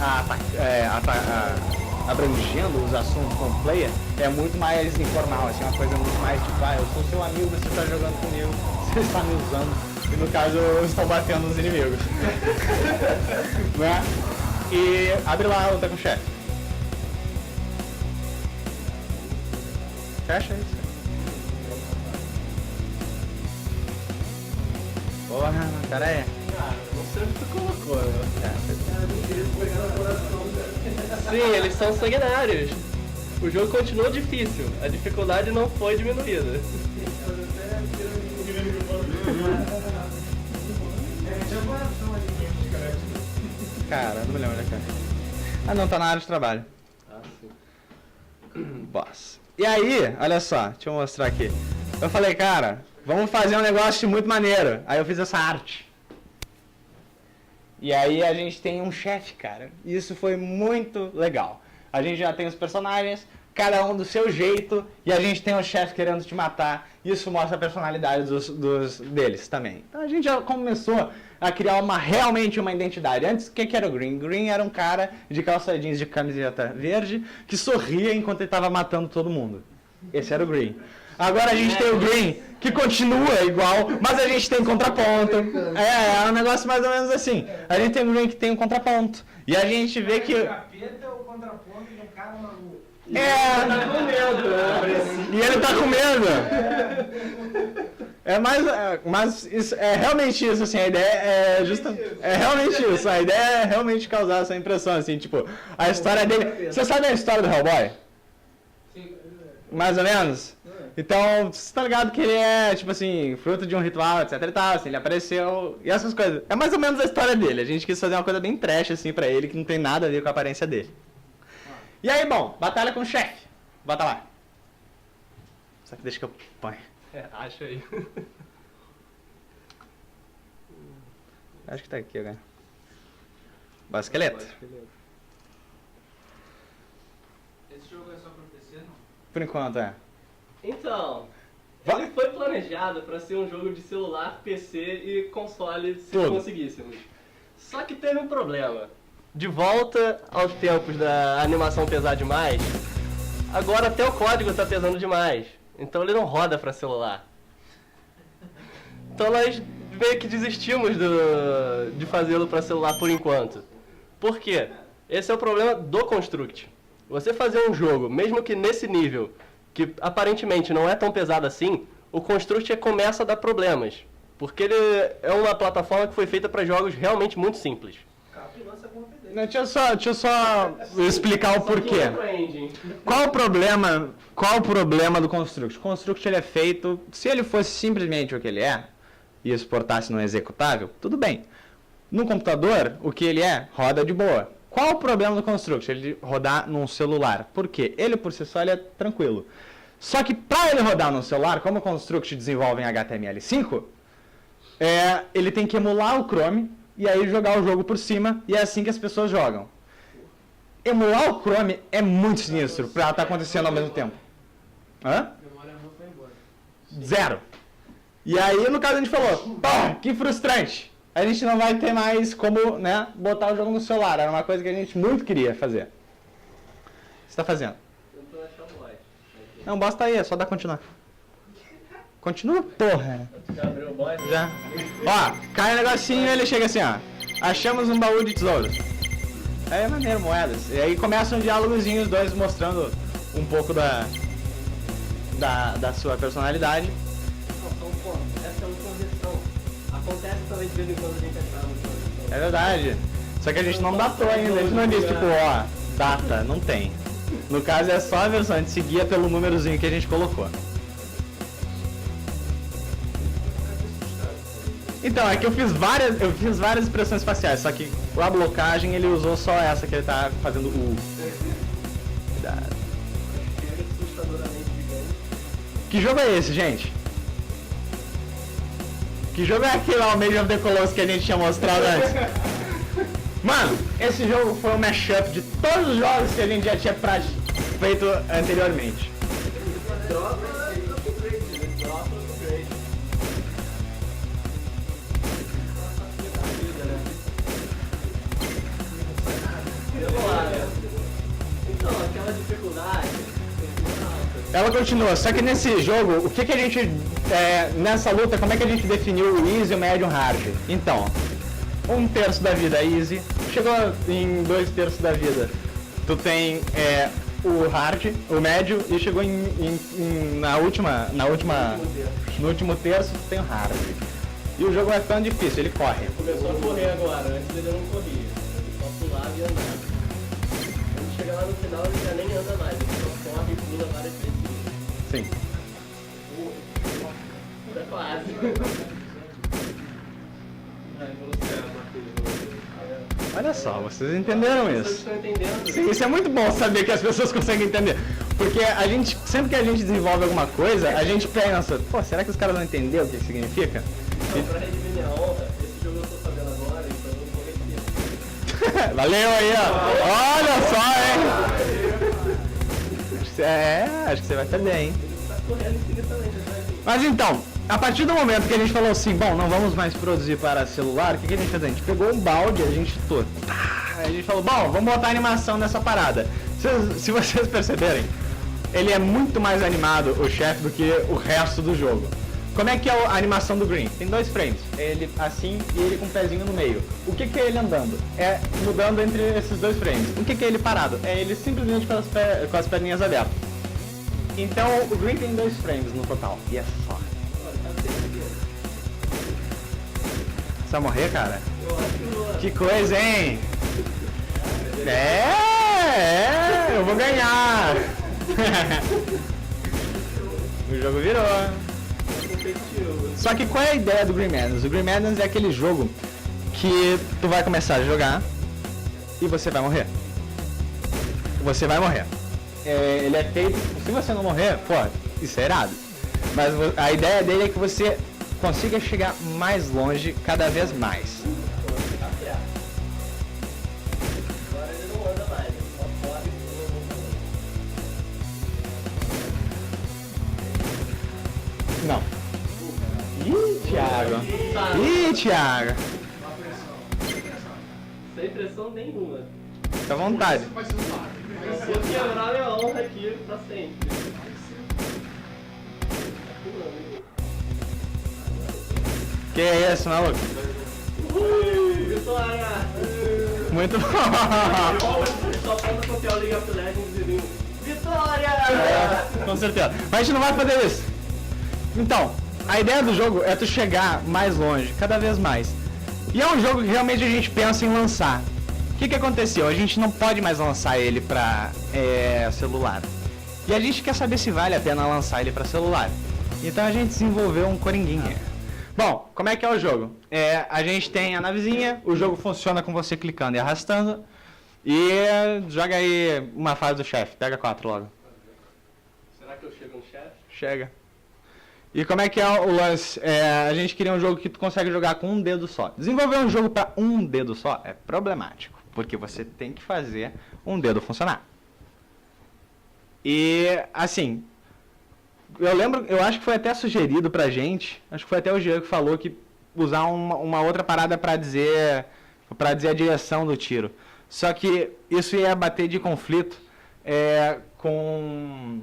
abrangendo os assuntos com o player é muito mais informal, assim, uma coisa muito mais tipo, eu sou seu amigo, você está jogando comigo, você está me usando E no caso, estão batendo nos inimigos. Né? E abre lá a luta com o chefe. Fecha isso. Porra, cara é. Não sei onde tu colocou, né? Sim, eles são sanguinários. O jogo continuou difícil, a dificuldade não foi diminuída. Cara, não me lembro, né, cara? Ah, não, tá na área de trabalho. Ah, sim. Boss. E aí, olha só, deixa eu mostrar aqui. Eu falei, cara, vamos fazer um negócio muito maneiro. Aí eu fiz essa arte. E aí a gente tem um chefe, cara. E isso foi muito legal. A gente já tem os personagens, cada um do seu jeito, e a gente tem o chefe querendo te matar. Isso mostra a personalidade deles também. Então a gente já começou a criar realmente uma identidade. Antes, o que era o Green? Green era um cara de calça jeans de camiseta verde que sorria enquanto ele estava matando todo mundo. Esse era o Green. Agora a gente tem o Green, que continua igual, mas a gente tem contraponto. É um negócio mais ou menos assim. A gente tem o Green que tem um contraponto. E a gente vê que... O capeta é o contraponto de um cara maluco. É, Tá com medo, né? e ele tá com medo. Mas isso, é realmente isso, assim, a ideia é realmente isso, a ideia é realmente causar essa impressão, assim, tipo, a história dele... Você sabe a história do Hellboy? Sim. Mais ou menos? Então, você tá ligado que ele é, tipo assim, fruto de um ritual, etc e tal, assim, ele apareceu e essas coisas. É mais ou menos a história dele, a gente quis fazer uma coisa bem trash, assim, pra ele, que não tem nada a ver com a aparência dele. E aí, bom, batalha com o chefe. Bota lá. Só que deixa que eu ponho. Acha aí. Acho que tá aqui agora. Boss esqueleto. Esse jogo é só pra PC, não? Por enquanto, é. Então, Vai. ele foi planejado para ser um jogo de celular, PC e console se Tudo. conseguíssemos. Só que teve um problema. De volta aos tempos da animação pesar demais, agora até o código tá pesando demais. Então ele não roda para celular. Então nós meio que desistimos de fazê-lo para celular por enquanto. Por quê? Esse é o problema do Construct. Você fazer um jogo, mesmo que nesse nível, que aparentemente não é tão pesado assim, o Construct começa a dar problemas. Porque ele é uma plataforma que foi feita para jogos realmente muito simples. Não, deixa eu só explicar o porquê. Outro engine. Qual o problema do Construct? O Construct ele é feito, se ele fosse simplesmente o que ele é, e exportasse no executável, tudo bem. No computador, o que ele é, roda de boa. Qual o problema do Construct? Ele rodar num celular. Por quê? Ele por si só ele é tranquilo. Só que para ele rodar num celular, como o Construct desenvolve em HTML5, ele tem que emular o Chrome e aí jogar o jogo por cima, e é assim que as pessoas jogam. Emular o Chrome é muito sinistro para estar acontecendo ao mesmo tempo. Hã? Zero. E aí, no caso, a gente falou, pô, que frustrante. A gente não vai ter mais como, né, botar o jogo no celular. Era uma coisa que a gente muito queria fazer. O que você tá fazendo? Tentou achar o boss. Não, o boss tá aí, é só dar continuar. Continua, porra. Já abriu o boss? Já. Ó, cai um negocinho e ele chega assim, ó. Achamos um baú de tesouros. Aí é maneiro, moedas. E aí começa um diálogozinho, os dois mostrando um pouco da sua personalidade. Não, só um ponto. Essa é uma conversão. Acontece também de vez em quando a gente achar uma conversão. É verdade. Só que a gente não datou ainda, a gente não disse, tipo, ó, data, não tem. No caso é só a versão, a gente seguia pelo númerozinho que a gente colocou. Então, é que eu fiz várias expressões faciais, só que a blocagem ele usou só essa que ele tá fazendo o. Cuidado. Que jogo é esse, gente? Que jogo é aquele lá, o Mage of the Colossus que a gente tinha mostrado antes? Mano, esse jogo foi um mashup de todos os jogos que a gente já tinha feito anteriormente. Então, aquela dificuldade. ela continua. Só que nesse jogo, o que a gente... nessa luta, como é que a gente definiu o easy, o médio e o hard? Então, 1/3 da vida easy. Chegou em 2/3 da vida. Tu tem o hard, o médio, e chegou no último terço, tu tem o hard. E o jogo vai ficando difícil, ele corre. Começou a correr agora, antes ele não corria. Ele só pulava e andava. Quando chega lá no final ele já nem anda mais, ele só corre e pula várias vezes. Sim. É quase. Olha só, vocês entenderam Vocês isso. estão entendendo? Sim, isso é muito bom saber que as pessoas conseguem entender. Porque sempre que a gente desenvolve alguma coisa, a gente pensa, pô, será que os caras vão entender o que significa? Então, pra redimir minha honra, esse jogo eu tô sabendo agora, então eu vou repetir. Valeu aí, ó. Olha só, hein? Acho que você vai estar bem, hein? Tá correndo infinitamente, né? Mas então, a partir do momento que a gente falou assim, bom, não vamos mais produzir para celular, o que a gente fez? A gente pegou um balde, a gente a gente falou, bom, vamos botar animação nessa parada. Se vocês perceberem, ele é muito mais animado, o chefe, do que o resto do jogo. Como é que é a animação do Green? Tem 2 frames, ele assim e ele com o pezinho no meio. O que é ele andando? É mudando entre esses 2 frames. O que é ele parado? É ele simplesmente com as perninhas abertas. Então o Green tem 2 frames no total, e é só. Você vai morrer, cara? Que coisa, hein? Eu vou ganhar! O jogo virou. Só que qual é a ideia do Green Madness? O Green Madness é aquele jogo que tu vai começar a jogar e você vai morrer. Você vai morrer. Ele é feito... Se você não morrer, pô, isso é irado. Mas a ideia dele é que você consiga chegar mais longe cada vez mais. Agora ele não anda mais, ele só corre e pula. Não. Ih, Thiago. Ih, Thiago. Sem pressão nenhuma. Fica à vontade. Vou quebrar minha honra aqui pra sempre. Que é isso, maluco? Vitória! Muito bom. Só falta copiar o League of Legends e vir. Vitória! Com certeza. Mas a gente não vai fazer isso. Então, a ideia do jogo é tu chegar mais longe, cada vez mais. E é um jogo que realmente a gente pensa em lançar. O que aconteceu? A gente não pode mais lançar ele pra celular. E a gente quer saber se vale a pena lançar ele pra celular. Então a gente desenvolveu um coringuinha. Bom, como é que é o jogo? A gente tem a navezinha, o jogo funciona com você clicando e arrastando. E joga aí uma fase do chefe, pega 4 logo. Será que eu chego no chefe? Chega. E como é que é o lance? A gente queria um jogo que tu consegue jogar com um dedo só. Desenvolver um jogo para um dedo só é problemático, porque você tem que fazer um dedo funcionar. E, assim, eu acho que foi até sugerido pra gente, acho que foi até o Diego que falou que usar uma outra parada pra dizer a direção do tiro. Só que isso ia bater de conflito com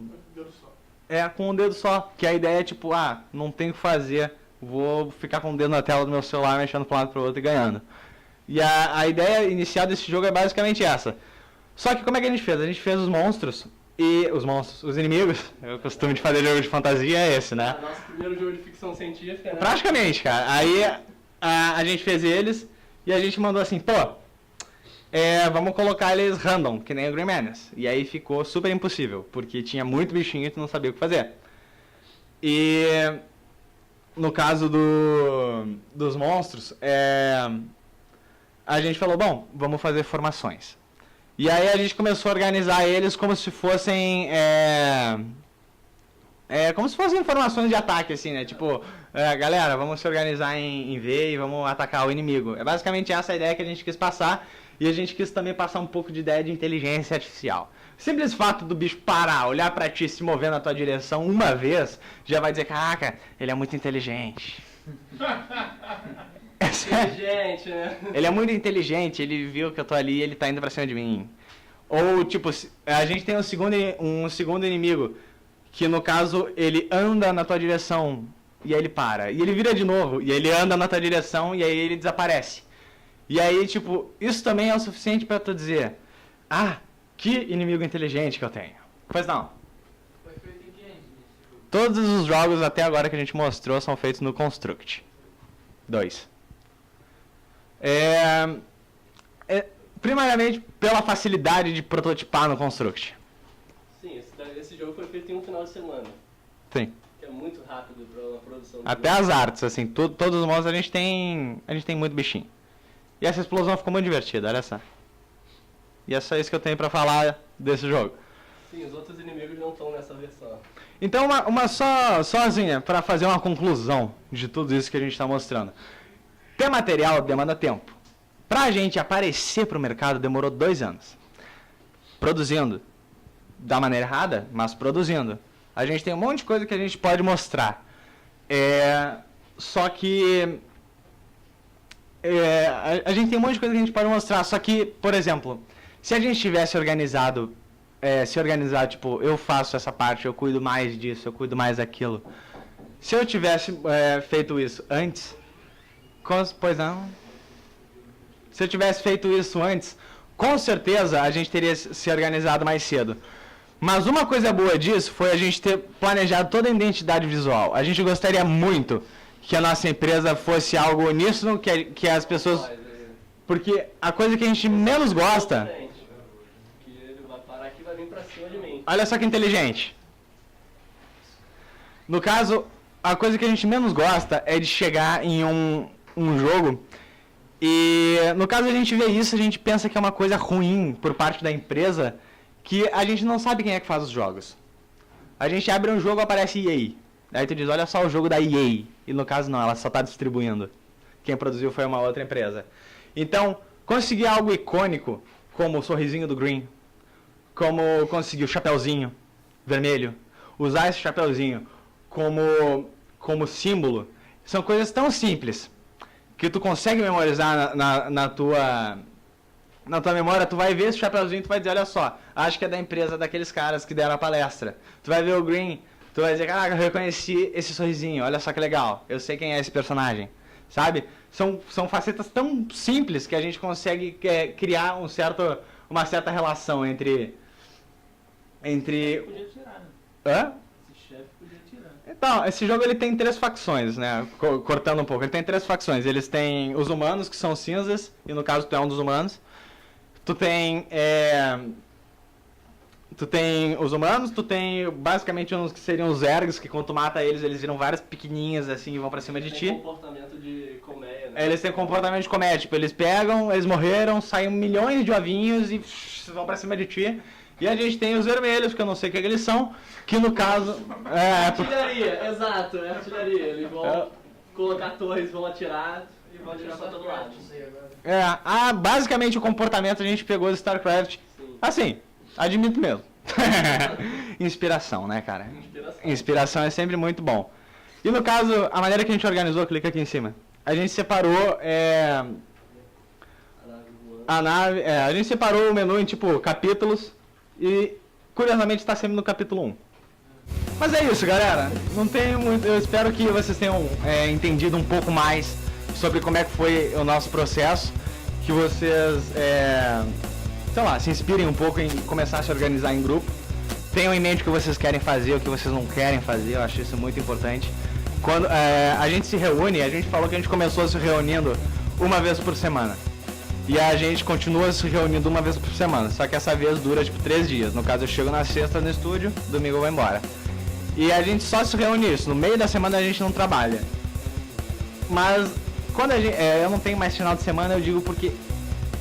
um dedo só, que a ideia é tipo, não tenho o que fazer, vou ficar com o dedo na tela do meu celular, mexendo para um lado para o outro e ganhando. E a ideia inicial desse jogo é basicamente essa. Só que como é que a gente fez? A gente fez os monstros, os inimigos, o costume de fazer jogo de fantasia é esse, né? Nosso primeiro jogo de ficção científica, né? Praticamente, cara. Aí a gente fez eles e a gente mandou assim, vamos colocar eles random, que nem o Green Madness. E aí ficou super impossível, porque tinha muito bichinho e tu não sabia o que fazer. E no caso dos monstros, a gente falou, bom, vamos fazer formações. E aí a gente começou a organizar eles como se fossem formações de ataque, assim, né? Tipo, galera, vamos se organizar em V e vamos atacar o inimigo. É basicamente essa a ideia que a gente quis passar. E a gente quis também passar um pouco de ideia de inteligência artificial. Simples fato do bicho parar, olhar pra ti, se mover na tua direção uma vez, já vai dizer, caraca, ele é muito inteligente. Inteligente, né? Ele é muito inteligente, ele viu que eu tô ali e ele tá indo pra cima de mim. Ou, tipo, a gente tem um segundo inimigo, que no caso ele anda na tua direção e aí ele para. E ele vira de novo e ele anda na tua direção e aí ele desaparece. E aí, tipo, isso também é o suficiente pra tu dizer: ah, que inimigo inteligente que eu tenho. Pois não. Foi feito em que engine esse jogo? Todos os jogos até agora que a gente mostrou são feitos no Construct 2. Primariamente pela facilidade de prototipar no Construct. Sim, esse jogo foi feito em um final de semana. Sim. Que é muito rápido para uma produção. Até as artes, assim, todos os modos a gente tem muito bichinho. E essa explosão ficou muito divertida, olha só. E é só isso que eu tenho pra falar desse jogo. Sim, os outros inimigos não estão nessa versão. Então, sozinha, pra fazer uma conclusão de tudo isso que a gente tá mostrando. Ter material demanda tempo. Pra gente aparecer pro mercado demorou 2 anos. Produzindo. Da maneira errada, mas produzindo. A gente tem um monte de coisa que a gente pode mostrar. Só que... a gente tem um monte de coisa que a gente pode mostrar. Só que, por exemplo, se a gente tivesse organizado... se organizar, tipo, eu faço essa parte, eu cuido mais disso, eu cuido mais daquilo. Se eu tivesse feito isso antes... Pois não. Se eu tivesse feito isso antes, com certeza a gente teria se organizado mais cedo. Mas uma coisa boa disso foi a gente ter planejado toda a identidade visual. A gente gostaria muito que a nossa empresa fosse algo uníssono, que as pessoas... Porque a coisa que a gente menos gosta... Que ele vai parar aqui e vai vir pra cima de mim. Olha só que inteligente. No caso, a coisa que a gente menos gosta é de chegar em um jogo e, no caso, a gente vê isso, a gente pensa que é uma coisa ruim por parte da empresa, que a gente não sabe quem é que faz os jogos. A gente abre um jogo e aparece EA. Aí tu diz, olha só o jogo da EA. E no caso não, ela só está distribuindo. Quem produziu foi uma outra empresa. Então, conseguir algo icônico, como o sorrisinho do Green, como conseguir o chapeuzinho vermelho, usar esse chapeuzinho como símbolo, são coisas tão simples que tu consegue memorizar na tua memória. Tu vai ver esse chapeuzinho e tu vai dizer, olha só, acho que é da empresa daqueles caras que deram a palestra. Tu vai ver o Green, tu vai dizer, caraca, eu reconheci esse sorrisinho, olha só que legal, eu sei quem é esse personagem, sabe? São facetas tão simples que a gente consegue criar uma certa relação entre... Podia tirar, né? Hã? Esse chefe podia tirar. Então, esse jogo ele tem 3 facções, né? Cortando um pouco, ele tem 3 facções. Eles têm os humanos, que são cinzas, e no caso tu é um dos humanos. Tu tem os humanos, tu tem basicamente uns que seriam os ergs, que quando tu mata eles, eles viram várias pequenininhas assim e vão pra cima de ti. Tem comportamento de colmeia, né? Eles têm comportamento de colmeia, tipo, eles pegam, eles morreram, saem milhões de ovinhos e vão pra cima de ti. E a gente tem os vermelhos, que eu não sei o que eles são, que no caso... Artilharia, exato, é artilharia. Eles vão colocar torres, vão atirar e vão atirar pra todo lado. Basicamente o comportamento a gente pegou do StarCraft. Sim. Assim, admito mesmo. Inspiração, né, cara? Inspiração é sempre muito bom. E no caso, a maneira que a gente organizou, clica aqui em cima. A gente separou a gente separou o menu em tipo capítulos. E, curiosamente, está sempre no capítulo 1. Mas é isso, galera. Não tem muito... Eu espero que vocês tenham entendido um pouco mais sobre como é que foi o nosso processo. Que vocês, sei lá, se inspirem um pouco em começar a se organizar em grupo. Tenham em mente o que vocês querem fazer, o que vocês não querem fazer. Eu acho isso muito importante. Quando a gente se reúne, a gente falou que a gente começou se reunindo uma vez por semana. E a gente continua se reunindo uma vez por semana, só que essa vez dura tipo 3 dias. No caso, eu chego na sexta no estúdio, domingo eu vou embora. E a gente só se reúne isso, no meio da semana a gente não trabalha. Mas quando eu não tenho mais final de semana, eu digo porque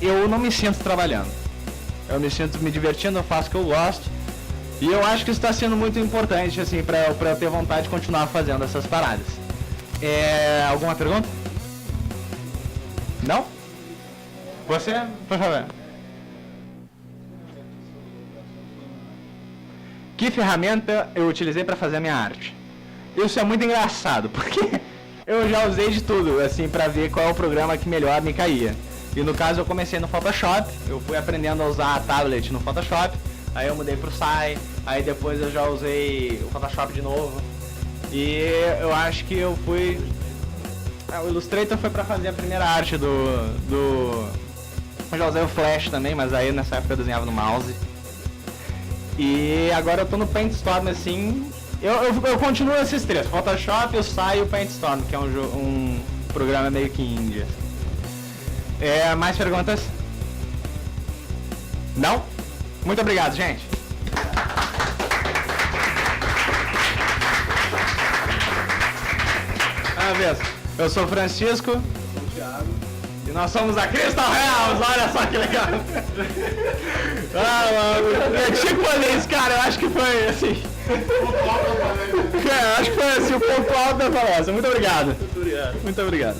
eu não me sinto trabalhando. Eu me sinto me divertindo, eu faço o que eu gosto. E eu acho que isso está sendo muito importante, assim, pra eu ter vontade de continuar fazendo essas paradas. Alguma pergunta? Não? Você? Por favor. Que ferramenta eu utilizei para fazer a minha arte? Isso é muito engraçado, porque eu já usei de tudo, assim, para ver qual é o programa que melhor me caía. E no caso eu comecei no Photoshop, eu fui aprendendo a usar a tablet no Photoshop, aí eu mudei pro Sai, aí depois eu já usei o Photoshop de novo. E eu acho que eu fui... o Illustrator foi pra fazer a primeira arte do... Eu já usei o Flash também, mas aí nessa época eu desenhava no mouse. E agora eu tô no Paintstorm, assim... Eu continuo esses três, Photoshop, o Sai e o Paintstorm, que é um programa meio que indie. Mais perguntas? Não? Muito obrigado, gente. Eu sou o Francisco. O Thiago. E nós somos a Crystal Hells, olha só que legal. Mano, é tipo isso, cara, eu acho que foi assim. Acho que foi assim o ponto alto da palestra. Muito obrigado. Muito obrigado. Muito obrigado.